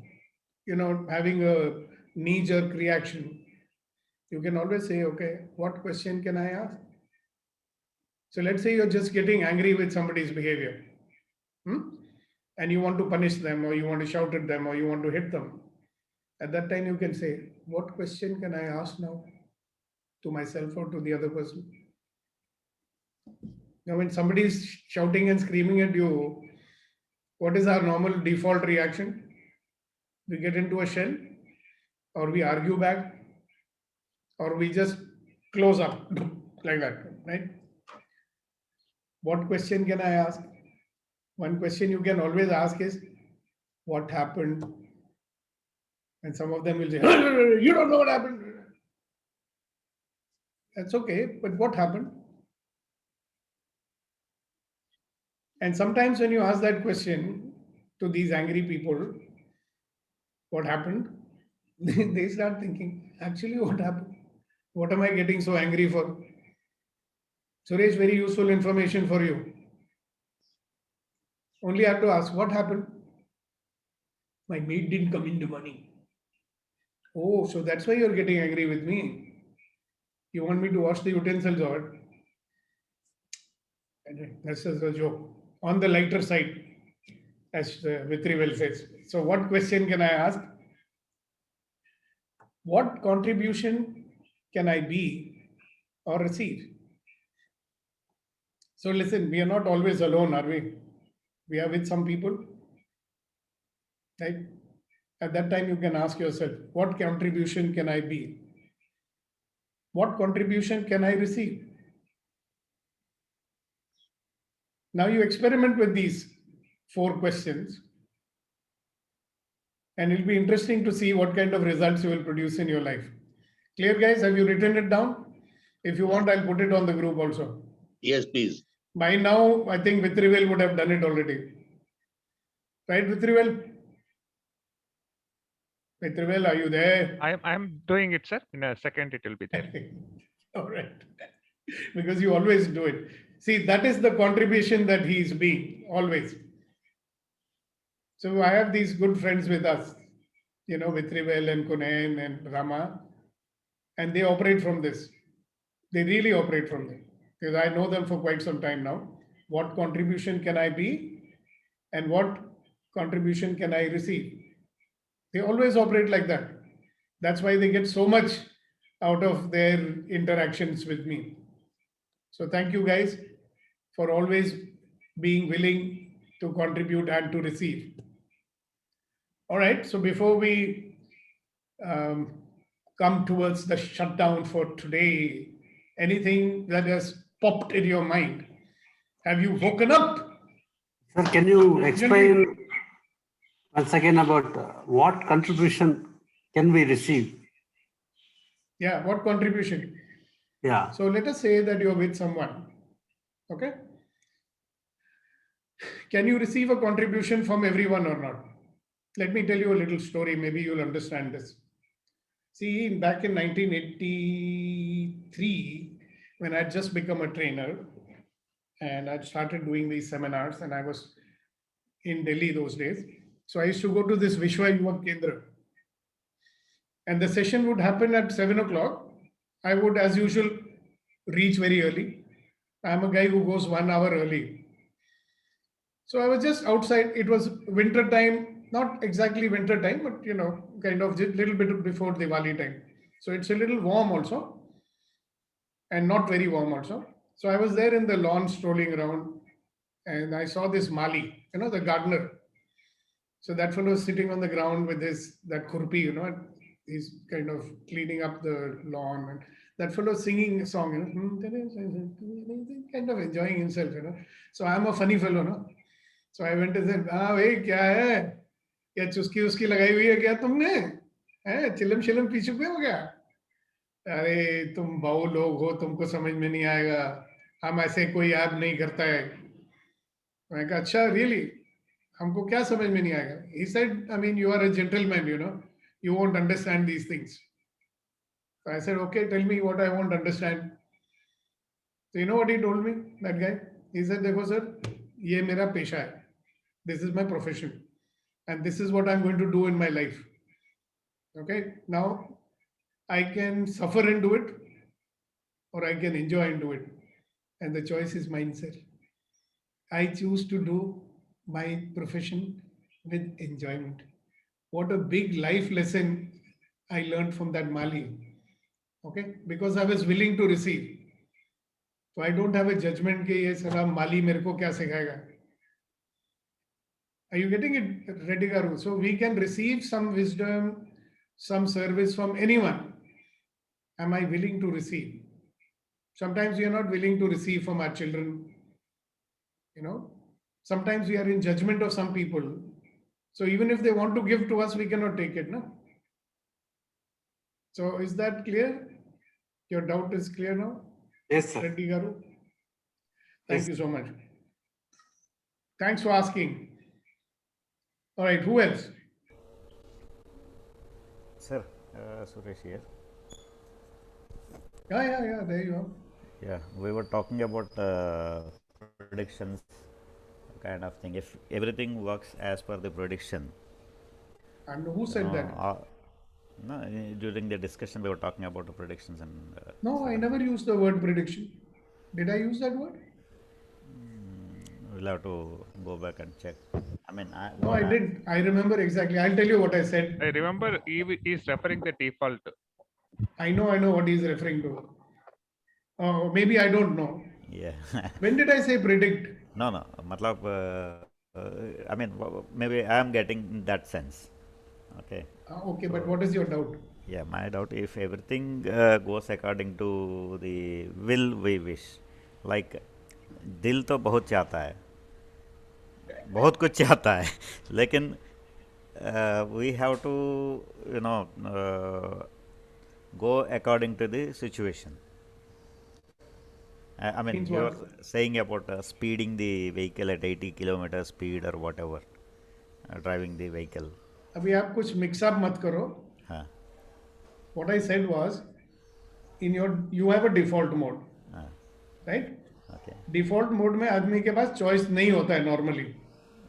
having a knee-jerk reaction, you can always say, okay, what question can I ask? So let's say you're just getting angry with somebody's behavior. And you want to punish them, or you want to shout at them, or you want to hit them. At that time, you can say, what question can I ask now to myself or to the other person? Now, when somebody is shouting and screaming at you, what is our normal default reaction? We get into a shell, or we argue back, or we just close up like that, right? What question can I ask? One question you can always ask is, what happened? And some of them will say, you don't know what happened. That's okay, but what happened? And sometimes when you ask that question to these angry people, what happened? They start thinking, actually, what happened? What am I getting so angry for? Suresh, very useful information for you. Only have to ask, what happened? My mate didn't come in the money. Oh, so that's why you're getting angry with me. You want me to wash the utensils or? That's just a joke. On the lighter side, as Vitrivel says. So, what question can I ask? What contribution can I be or receive? So, listen, we are not always alone, are we? We are with some people, right? At that time, you can ask yourself, what contribution can I be? What contribution can I receive? Now you experiment with these 4 questions, and it'll be interesting to see what kind of results you will produce in your life. Clear, guys? Have you written it down? If you want, I'll put it on the group also. Yes, please. By now, I think Vitrivel would have done it already. Right, Vitrivel? Vitrivel, are you there? I'm doing it, sir. In a second, it will be there. All right. Because you always do it. See, that is the contribution that he is being, always. So I have these good friends with us, you know, Vitrivel and Kunen and Rama, and they operate from this. They really operate from this. Because I know them for quite some time now. What contribution can I be? And what contribution can I receive? They always operate like that. That's why they get so much out of their interactions with me. So thank you guys for always being willing to contribute and to receive. All right, so before we come towards the shutdown for today, anything that has popped in your mind? Have you woken up? Sir, can you explain once again about what contribution can we receive? Yeah, what contribution? Yeah. So let us say that you're with someone. Okay. Can you receive a contribution from everyone or not? Let me tell you a little story. Maybe you'll understand this. See, back in 1983, when I'd just become a trainer and I'd started doing these seminars, and I was in Delhi those days. So I used to go to this Vishwa Yuva Kendra. And the session would happen at 7 o'clock. I would, as usual, reach very early. I'm a guy who goes 1 hour early. So I was just outside. It was winter time, not exactly winter time, but you know, kind of a little bit before Diwali time. So it's a little warm also, and not very warm also. So I was there in the lawn strolling around, and I saw this Mali, you know, the gardener. So that fellow was sitting on the ground with that khurpi, you know, and he's kind of cleaning up the lawn, and that fellow singing a song, you know, kind of enjoying himself, you know. So I'm a funny fellow, no? So I went and said, "Ah, bhai, kya hai? क्या चुस्की उसकी लगाई हुई है क्या तुमने? हैं चिलम शिलम पी चुके हो क्या? अरे तुम बहु लोग हो, तुमको समझ में नहीं आएगा, हम ऐसे कोई ऐप नहीं करता है." मैं कहा, अच्छा रियली? हमको क्या समझ में नहीं आएगा? He said, I mean, you are a gentleman, you know, you won't understand these things. So I said, okay, tell me what I won't understand. So you know what he told me, that guy? He said, देखो sir, ये मेरा पेशा है. This is my profession. And this is what I'm going to do in my life. Okay, now I can suffer and do it, or I can enjoy and do it. And the choice is mine, sir. I choose to do my profession with enjoyment. What a big life lesson I learned from that Mali. Okay, because I was willing to receive. So I don't have a judgment कि ये साला Mali मेरे को क्या सिखाएगा. Are you getting it, Reddy Garu? So we can receive some wisdom, some service from anyone. Am I willing to receive? Sometimes we are not willing to receive from our children. You know, sometimes we are in judgment of some people. So even if they want to give to us, we cannot take it, no? So is that clear? Your doubt is clear now? Yes, sir. Reddy Garu? Thank Yes. you so much. Thanks for asking. All right, who else? Sir, Suresh here. Yeah, there you are. Yeah, we were talking about predictions kind of thing. If everything works as per the prediction. And who said that? No, during the discussion we were talking about the predictions and. No, I never used the word prediction. Did I use that word? We'll have to go back and check. I mean, No, I didn't. I remember exactly. I'll tell you what I said. I remember he is referring the default. I know what he's referring to. Maybe I don't know. Yeah. When did I say predict? No. Matlab, I mean, maybe I am getting in that sense. Okay. Okay, but what is your doubt? Yeah, my doubt if everything goes according to the will we wish, like दिल तो बहुत चाहता है, बहुत कुछ चाहता है, लेकिन we have to go according to the situation. I mean, you are saying about speeding the vehicle at 80 kilometer speed or whatever, driving the vehicle. अभी आप कुछ mix up मत करो. हाँ. What I said was, you have a default mode, right? Okay. Default mode में आदमी के पास choice नहीं होता है normally.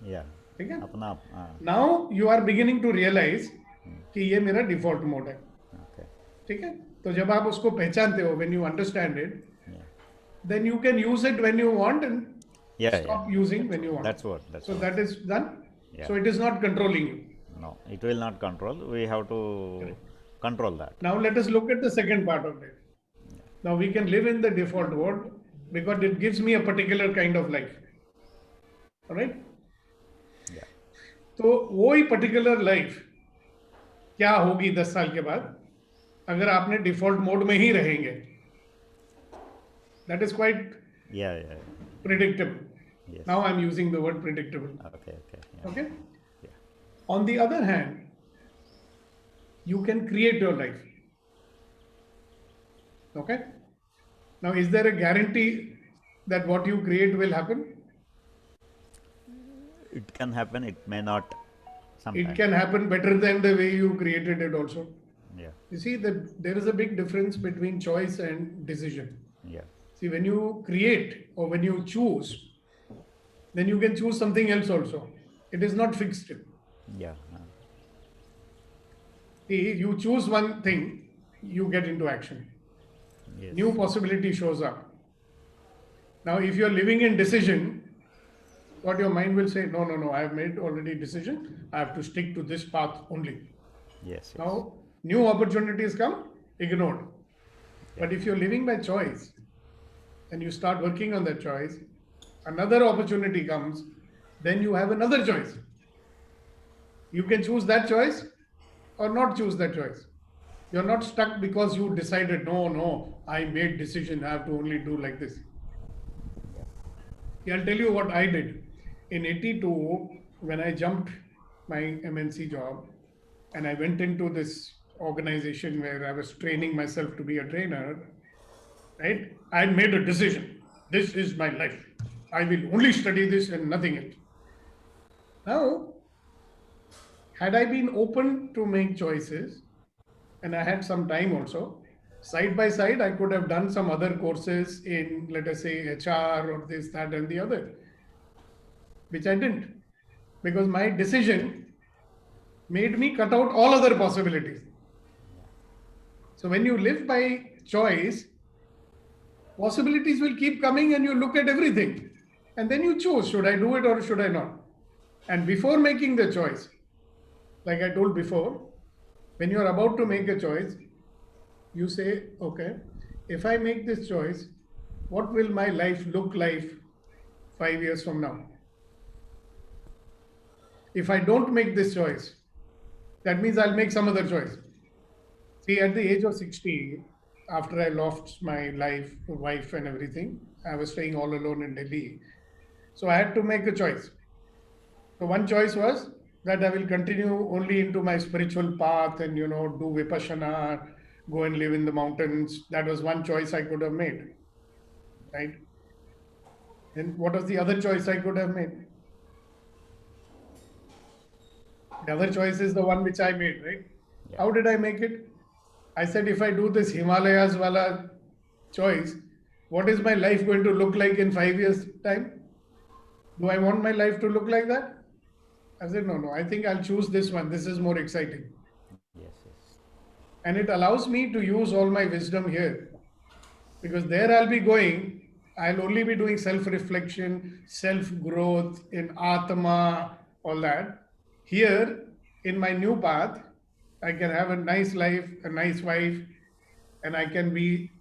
Yeah. ठीक है? अपना. Now you are beginning to realize कि ये मेरा default mode है. Okay. ठीक है? तो जब आप उसको पहचानते हो, when you understand it, then you can use it when you want and stop using when you want. That's what. So that is done. Yeah. So it is not controlling you. No, it will not control. We have to control that. Now let us look at the second part of it. Now we can live in the default mode because it gives me a particular kind of life. All right? Yeah. तो वो ही particular life क्या होगी 10 साल के बाद अगर आपने default mode में ही रहेंगे? That is quite predictable. Yes. Now I'm using the word predictable. Okay. Yeah. Okay? Yeah. On the other hand, you can create your life. Okay? Now, is there a guarantee that what you create will happen? It can happen, it may not. Sometimes. It can happen better than the way you created it also. Yeah. You see that there is a big difference between choice and decision. Yeah. See, when you create or when you choose, then you can choose something else also. It is not fixed. Yeah. See, you choose one thing, you get into action. Yes. New possibility shows up. Now, if you're living in decision, what your mind will say, no, I have made already decision. I have to stick to this path only. Yes. Now, new opportunities come, ignored. Yeah. But if you're living by choice and you start working on that choice, another opportunity comes, then you have another choice. You can choose that choice or not choose that choice. You're not stuck because you decided, no, I made decision, I have to only do like this. Yeah, I'll tell you what I did. In 82, when I jumped my MNC job and I went into this organization where I was training myself to be a trainer, right? I made a decision. This is my life. I will only study this and nothing else. Now, had I been open to make choices, and I had some time also, side by side, I could have done some other courses in, let us say, HR or this, that, and the other, which I didn't, because my decision made me cut out all other possibilities. So when you live by choice, possibilities will keep coming and you look at everything. And then you choose, should I do it or should I not? And before making the choice, like I told before, when you're about to make a choice, you say, okay, if I make this choice, what will my life look like 5 years from now? If I don't make this choice, that means I'll make some other choice. See, at the age of 60, after I lost my wife and everything, I was staying all alone in Delhi. So I had to make a choice. So one choice was that I will continue only into my spiritual path and, do Vipassana, go and live in the mountains. That was one choice I could have made, right? And what was the other choice I could have made? The other choice is the one which I made, right? Yeah. How did I make it? I said, if I do this Himalayas wala choice, what is my life going to look like in 5 years' time? Do I want my life to look like that? I said, no, I think I'll choose this one. This is more exciting. Yes. And it allows me to use all my wisdom here. Because there I'll be going, I'll only be doing self-reflection, self-growth in Atma, all that. Here, in my new path, I can have a nice life, a nice wife, and I can be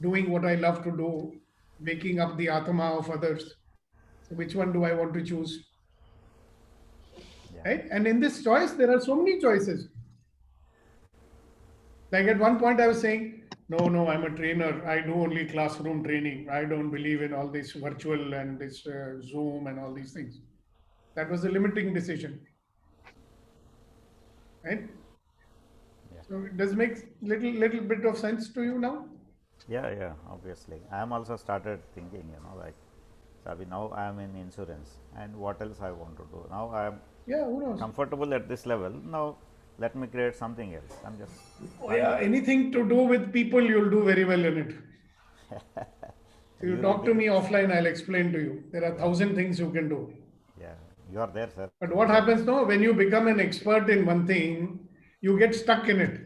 doing what I love to do, waking up the Atma of others. So which one do I want to choose? Yeah. Right? And in this choice, there are so many choices. Like at one point I was saying, no, I'm a trainer. I do only classroom training. I don't believe in all this virtual and this Zoom and all these things. That was a limiting decision. Right? Yeah. So it does make little bit of sense to you now? Yeah, obviously. I am also started thinking, like, Sabi, now I am in insurance, and what else I want to do? Now I am Who knows? comfortable at this level. Now let me create something else. I'm just. Oh, yeah, anything to do with people, you'll do very well in it. So you talk to me offline, I'll explain to you. There are 1,000 things you can do. Yeah, you are there, sir. But what happens now, when you become an expert in one thing, you get stuck in it.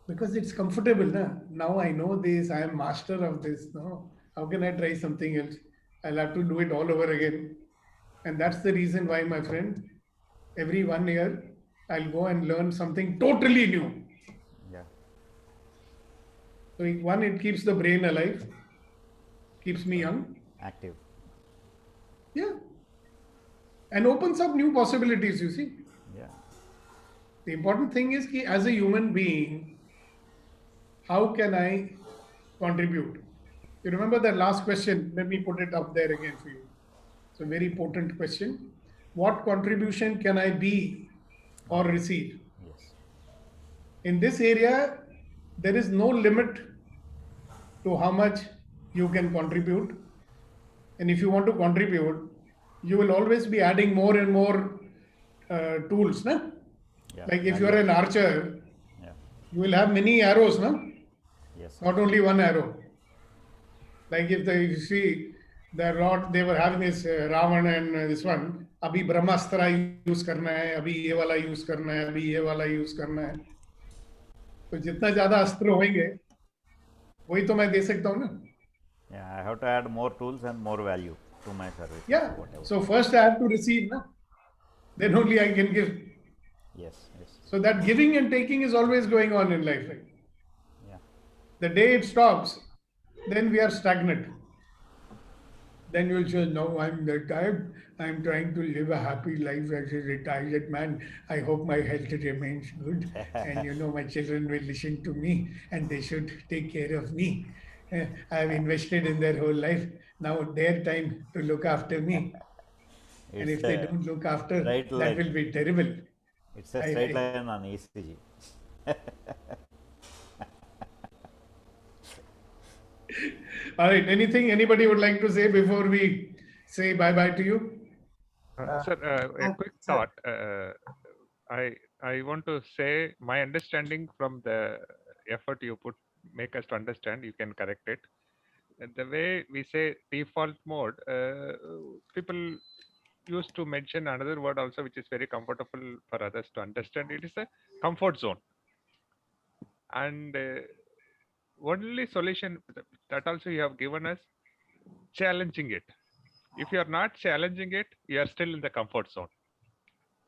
Because it's comfortable. Now I know this, I am master of this. No, how can I try something else? I'll have to do it all over again. And that's the reason why, my friend, every 1 year, I'll go and learn something totally new. Yeah. So one, it keeps the brain alive, keeps me young. Active. Yeah. And opens up new possibilities, you see. Yeah. The important thing is that as a human being, how can I contribute? You remember that last question? Let me put it up there again for you. It's a very important question. What contribution can I be or receive? Yes. In this area, there is no limit to how much you can contribute. And if you want to contribute, you will always be adding more and more tools. No? Yeah. Like if you are an archer, Yeah. you will have many arrows, no? Yes. Not only one arrow. Like if you see the Lord, they were having this Ravan and this one. Abhi Brahmastra use करना है, अभी ये वाला use करना है, अभी ये वाला use करना है. तो जितना ज़्यादा अस्त्र होंगे, वही तो मैं दे सकता हूँ ना. Yeah, I have to add more tools and more value to my service. Yeah. Whatever. So first I have to receive, na. Then only I can give. Yes. So that giving and taking is always going on in life. Right? Yeah. The day it stops, then we are stagnant. Then you will say, no, I'm retired. I'm trying to live a happy life as a retired man. I hope my health remains good. And my children will listen to me and they should take care of me. I've invested in their whole life. Now their time to look after me. And if they don't look after, right that line. will be terrible. It's a straight line on ECG. All right. Anything anybody would like to say before we say bye-bye to you? Sir, a quick thought. I want to say my understanding from the effort you put, make us to understand, you can correct it. And the way we say default mode, people used to mention another word also, which is very comfortable for others to understand. It is a comfort zone. And only solution that also you have given us, challenging it. If you are not challenging it, you are still in the comfort zone.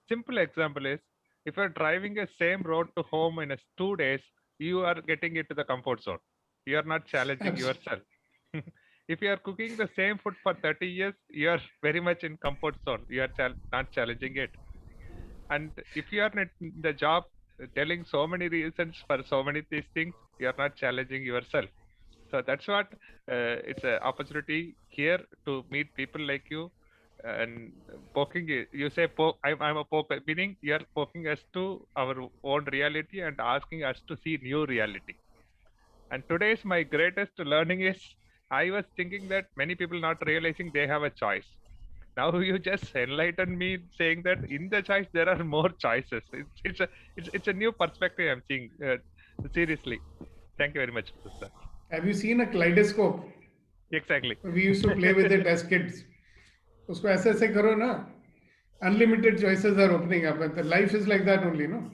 Simple example is, if you are driving the same road to home in 2 days, you are getting into the comfort zone. You are not challenging yourself. If you are cooking the same food for 30 years, you are very much in comfort zone. You are not challenging it. And if you are in the job telling so many reasons for so many these things, you are not challenging yourself. So that's what it's an opportunity here to meet people like you. And poking, you say, I'm a poker, meaning you are poking us to our own reality and asking us to see new reality. And today's my greatest learning is, I was thinking that many people not realizing they have a choice. Now you just enlightened me saying that in the choice there are more choices. It's a new perspective I'm seeing. Seriously, thank you very much, sir. Have you seen a kaleidoscope? Exactly. We used to play with it as kids. Usko ऐसे करो ना. Unlimited choices are opening up, and the life is like that only, no?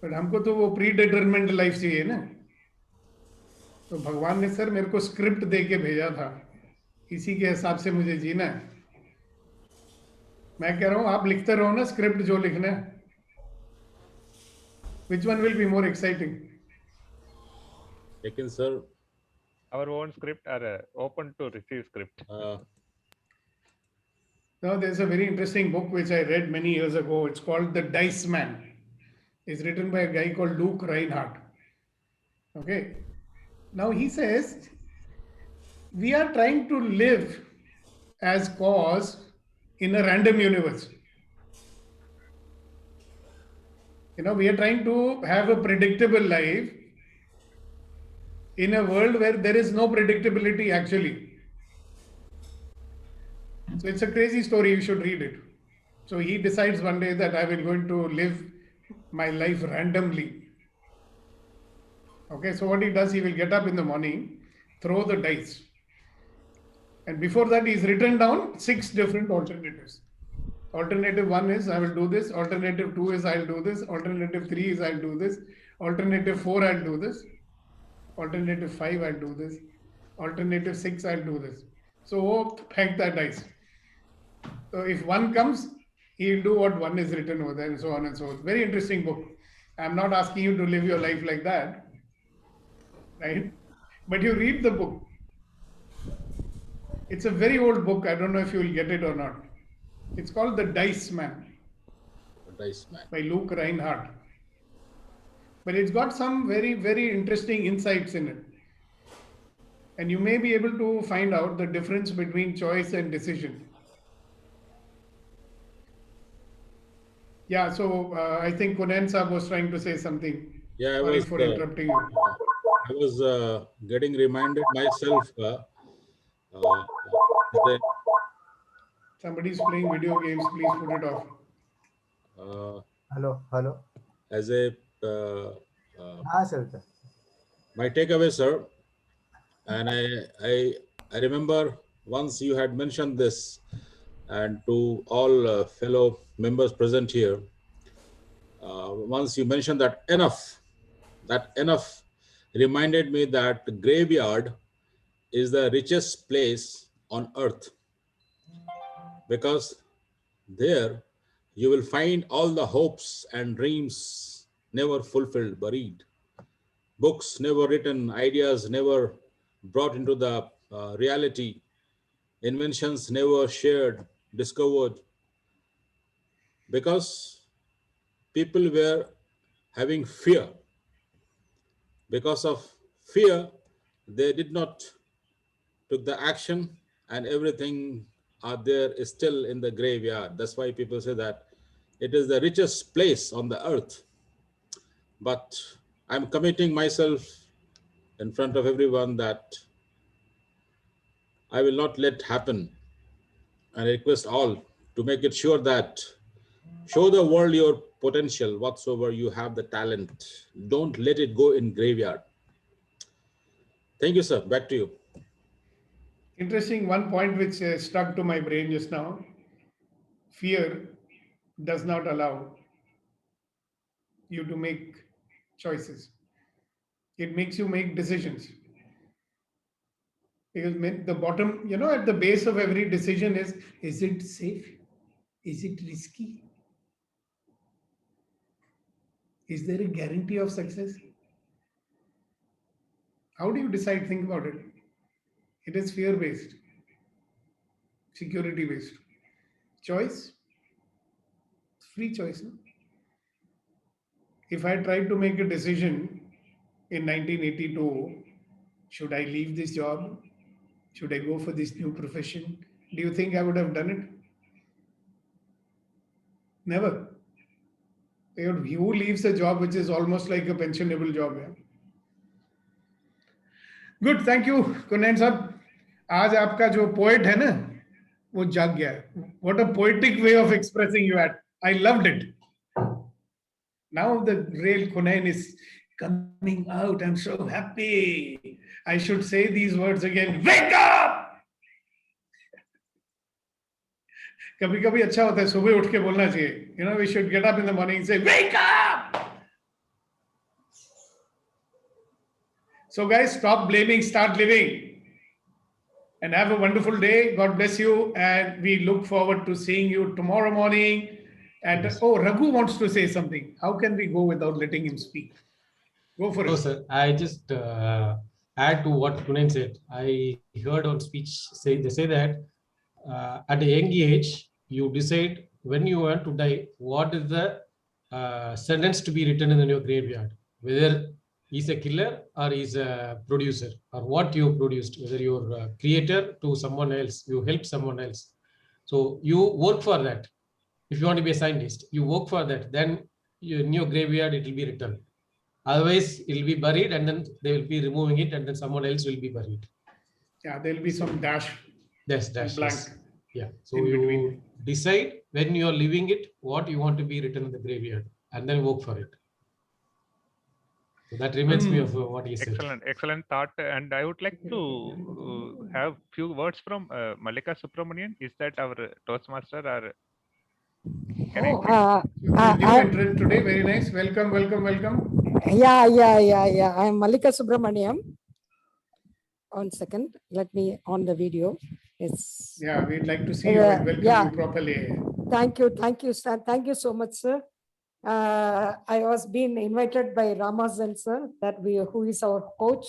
But हमको तो वो pre determined life चाहिए ना। तो भगवान ने सर मेरे को स्क्रिप्ट दे के भेजा था, इसी के हिसाब से मुझे जीना है। मैं कह रहा हूँ आप लिखते रहो ना स्क्रिप्ट जो लिखना है। Which one will be more exciting? लेकिन sir Our own script are open to receive script. Now there's a very interesting book which I read many years ago. It's called The Dice Man. It's written by a guy called Luke Reinhardt. Okay. Now he says we are trying to live as cause in a random universe. You know, we are trying to have a predictable life in a world where there is no predictability actually. So it's a crazy story, you should read it. So he decides one day that I will going to live my life randomly. Okay, so what he does, he will get up in the morning, throw the dice. And before that, he's written down 6 different alternatives. Alternative 1 is I will do this. Alternative 2 is I'll do this. Alternative 3 is I'll do this. Alternative 4, I'll do this. Alternative 5, I'll do this. Alternative 6, I'll do this. So pack that dice. So if 1 comes, he'll do what 1 is written over there and so on and so forth. Very interesting book. I'm not asking you to live your life like that, right? But you read the book. It's a very old book. I don't know if you will get it or not. It's called The Dice Man. The Dice Man. By Luke Reinhardt. But it's got some very, very interesting insights in it. And you may be able to find out the difference between choice and decision. Yeah, so I think Kunan Saab was trying to say something. Yeah, Sorry for interrupting you. I was getting reminded myself. Somebody's playing video games. Please put it off. Hello. As a sir. my takeaway, sir, and I remember once you had mentioned this, and to all fellow members present here, once you mentioned that enough reminded me that the graveyard is the richest place on earth, because there you will find all the hopes and dreams never fulfilled, buried, books never written, ideas never brought into the reality, inventions never shared, discovered, because people were having fear. Because of fear, they did not took the action, and everything out there is still in the graveyard. That's why people say that it is the richest place on the earth. But I'm committing myself in front of everyone that I will not let happen, and I request all to make it sure that show the world your potential, whatsoever you have the talent. Don't let it go in graveyard. Thank you, sir. Back to you. Interesting. One point which stuck to my brain just now. Fear does not allow you to make choices. It makes you make decisions. Because the bottom, at the base of every decision is it safe? Is it risky? Is there a guarantee of success? How do you decide? Think about it. It is fear-based, security-based. Choice, free choice. No? If I tried to make a decision in 1982, should I leave this job? Should I go for this new profession? Do you think I would have done it? Never. Who leaves a job which is almost like a pensionable job? Yeah? Good, thank you, Kunan Saab. आज आपका जो poet है ना, वो जाग गया है. What a poetic way of expressing you had. I loved it. Now the real Kunan is coming out. I'm so happy. I should say these words again. Wake up! कभी कभी अच्छा होता है सुबह उठ के बोलना चाहिए. We should get up in the morning and say, wake up! So guys, stop blaming, start living. And have a wonderful day. God bless you. And we look forward to seeing you tomorrow morning. And Raghu wants to say something. How can we go without letting him speak? Go for No, it. sir. I just add to what Kunan said. I heard on speech they say that at a young age, you decide when you want to die, what is the sentence to be written in your graveyard, whether he's a killer or he's a producer, or what you produced, whether you're a creator to someone else, you help someone else. So you work for that. If you want to be a scientist, you work for that. Then in your graveyard, it will be written. Otherwise, it will be buried and then they will be removing it and then someone else will be buried. Yeah, there'll be some dash. Yes, dash. Blank. Yes. Yeah. So in you between. decide when you are leaving it, what you want to be written in the graveyard, and then work for it. So that reminds me of what he said. Excellent thought. And I would like to have few words from Malika Subramanian. Is that our Toastmaster or? New entrant today. Very nice. Welcome. Yeah. I'm Malika Subramaniam. 1 second. Let me on the video. It's. Yeah, we'd like to see you and welcome you properly. Thank you, sir. Thank you so much, sir. I was being invited by Ramazan, sir, who is our coach.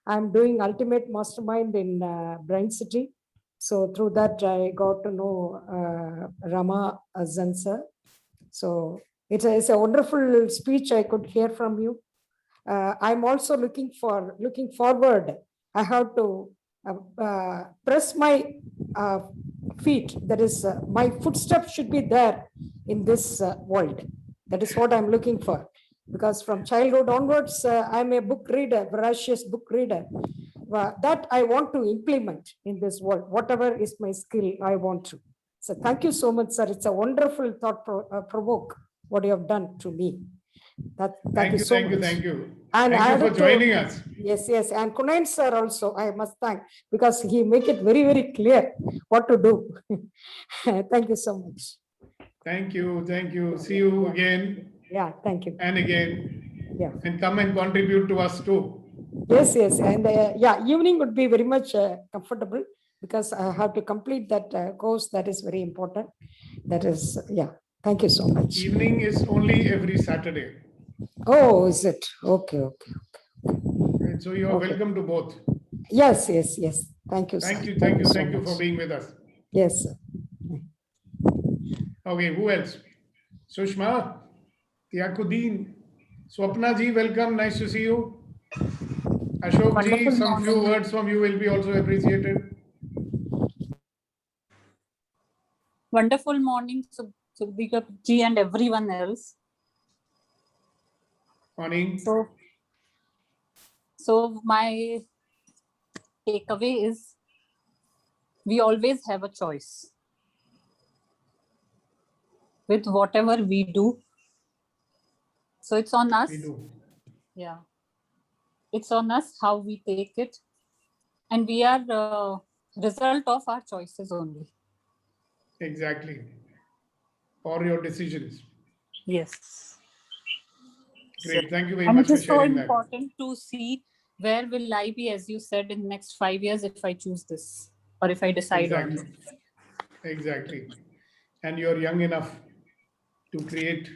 I'm doing Ultimate Mastermind in Brain City. So through that, I got to know Ramazan, sir. So it's a wonderful speech I could hear from you. I'm also looking forward. I have to press my feet. That is, my footsteps should be there in this world. That is what I'm looking for. Because from childhood onwards, I'm a book reader, voracious book reader. That I want to implement in this world. Whatever is my skill, I want to. So thank you so much, sir. It's a wonderful thought provoke what you have done to me. Thank you so much. Thank you. And thank you for joining us. Yes. And Kunan sir also, I must thank, because he make it very, very clear what to do. Thank you so much. Thank you. See you again. Yeah, thank you. And again. Yeah. And come and contribute to us too. Yes. And evening would be very much comfortable, because I have to complete that course. That is very important. That is, thank you so much. Evening is only every Saturday. Oh, is it? Okay. So you are welcome to both. Yes. Thank you. Thank you for being with us. Yes, sir. Okay, who else? Sushma, Tiakuddin, Swapna ji, welcome. Nice to see you. Ashok ji, some few words from you will be also appreciated. Wonderful morning, Sukhdeep ji and everyone else. Morning. So my takeaway is, we always have a choice with whatever we do. So it's on us. Yeah. It's on us how we take it. And we are the result of our choices only. Exactly. Or your decisions. Yes. Great. Thank you very much for sharing that. And it is so important to see where will I be, as you said, in the next 5 years if I choose this or if I decide on this. Exactly. And you're young enough to create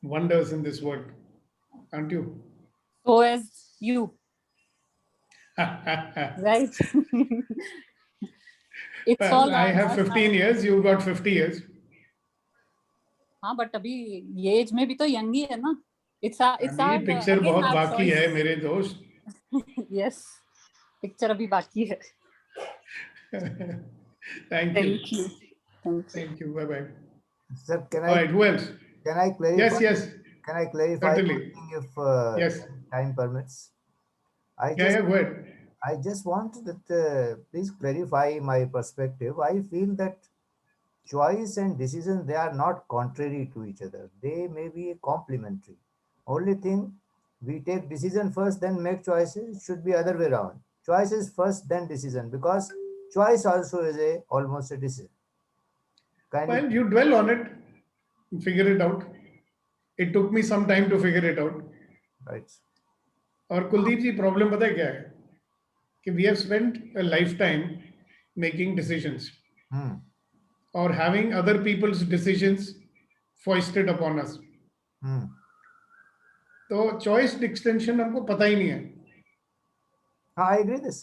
wonders in this world, aren't you? So as you. Right? It's well, all I have 15 years, you got 50 years. हाँ but अभी ये as में भी तो young ही है ना. It's our picture बहुत बाकी है मेरे दोस्त. Yes, पिक्चर अभी बाकी है. Thank you. Thank you. Bye bye. Sir, can All right, who else? Can I clarify? Yes. Can I clarify Certainly. if yes. time permits? Go ahead. I just want that please clarify my perspective. I feel that choice and decision, they are not contrary to each other. They may be complementary. Only thing, we take decision first, then make choices. It should be other way around. Choices first, then decision, because choice also is almost a decision. Well, you dwell on it, figure it out. It took me some time to figure it out. Right. और कुलदीप जी problem पता है क्या है कि we have spent a lifetime making decisions और having other people's decisions foisted upon us. तो choice extension हमको पता ही नहीं है. हाँ, I agree this.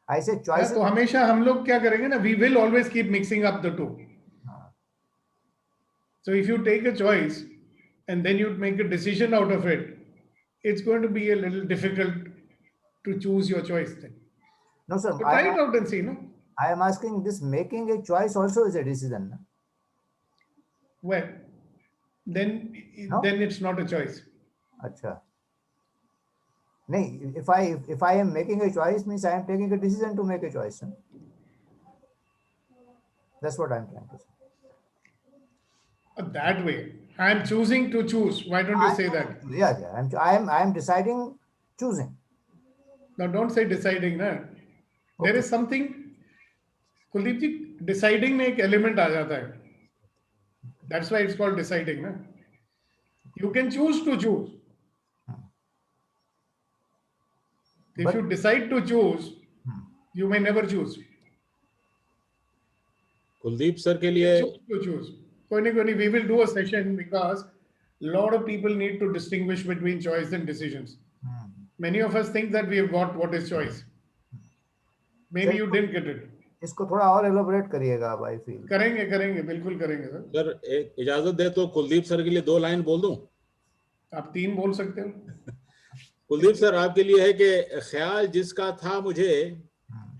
I say choice. तो हमेशा हम लोग क्या करेंगे ना, we will always keep mixing up the two. So if you take a choice and then you make a decision out of it, it's going to be a little difficult to choose your choice then. No, sir. So try it out and see, no? I am asking, this making a choice also is a decision. No? Well, then it's not a choice. Acha. No, if I am making a choice, means I am taking a decision to make a choice. No? That's what I'm trying to say. That way, I am choosing to choose. Why don't you say that? Yeah. I am deciding, choosing. Now don't say deciding, na. There is something, Kuldeep ji, deciding में एक element आ जाता है. That's why it's called deciding, na. You can choose to choose. If you decide to choose, you may never choose. Kuldeep sir के लिए choose. We will do a session because a lot of people need to distinguish between choice and decisions. Many of us think that we have got what is choice. Maybe you didn't get it. इसको थोड़ा और elaborate करिएगा आप, I feel. करेंगे बिल्कुल करेंगे sir. Sir इजाजत दे तो कुलदीप सर के लिए 2 लाइन बोल दूं? आप 3 बोल सकते हो. कुलदीप सर आपके लिए है कि ख्याल जिसका था मुझे,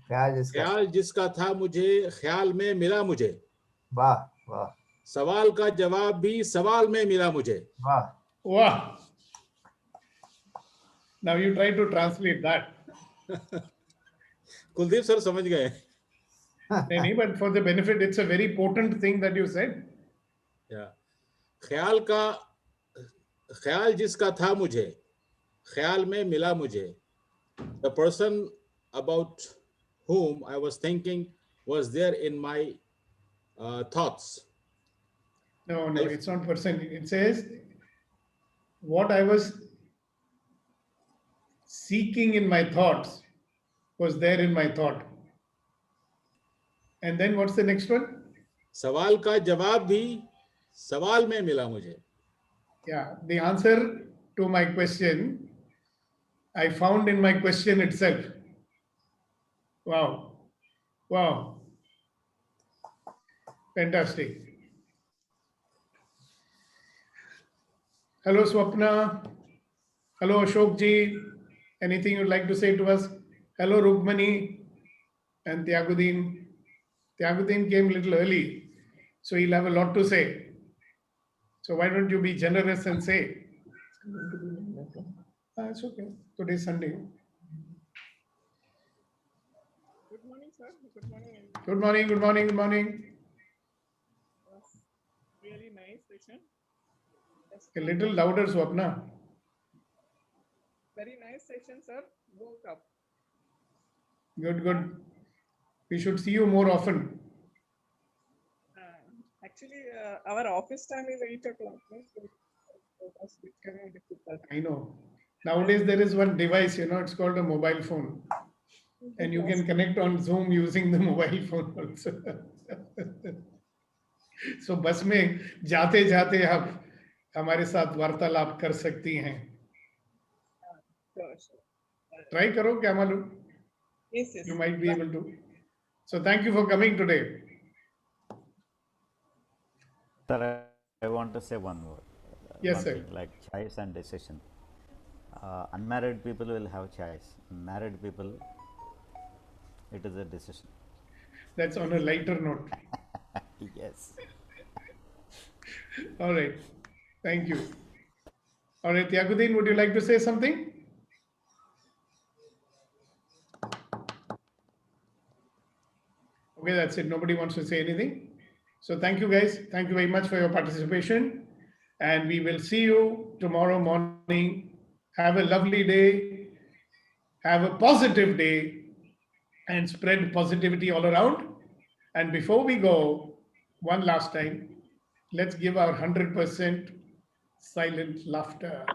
ख्याल जिसका था मुझे, ख्याल में मिला मुझे. वाह. सवाल का जवाब भी सवाल में मिला मुझे. वाह. Now you try to translate that. Kuldeep sir समझ गए. नहीं, but for the benefit, it's a very potent thing that you said. Yeah. ख्याल जिसका था मुझे, ख्याल में मिला मुझे. The person about whom I was thinking was there in my thoughts. No, it's not person. It says what I was seeking in my thoughts was there in my thought. And then what's the next one? सवाल का जवाब भी सवाल में मिला मुझे. Yeah, the answer to my question I found in my question itself. Wow. Fantastic. Hello, Swapna. Hello, Ashok ji. Anything you'd like to say to us? Hello, Rukmani and Tyagudin. Tyagudin came a little early, so he'll have a lot to say. So why don't you be generous and say? It's okay. Today is Sunday. Good morning, sir. Good morning. Good morning. Really nice session. A little louder, Swapna. Very nice session, sir. Woke up. Good. We should see you more often. Actually, our office time is 8 o'clock. So it's kind of difficult. I know. Nowadays, there is one device, it's called a mobile phone. And you can connect on Zoom using the mobile phone also. So बस में जाते आप हमारे साथ वार्तालाप कर सकती हैं. Try करो, क्या मालूम? Yes. You might be able to. So thank you for coming today. Sir, I want to say one word. Yes, sir. Thing, like choice and decision. Unmarried people will have choice. Married people, it is a decision. That's on a lighter note. Yes. All right. Thank you. All right, Tyagudin, would you like to say something? Okay, that's it. Nobody wants to say anything. So thank you, guys. Thank you very much for your participation. And we will see you tomorrow morning. Have a lovely day. Have a positive day. And spread positivity all around. And before we go, one last time, let's give our 100% silent laughter.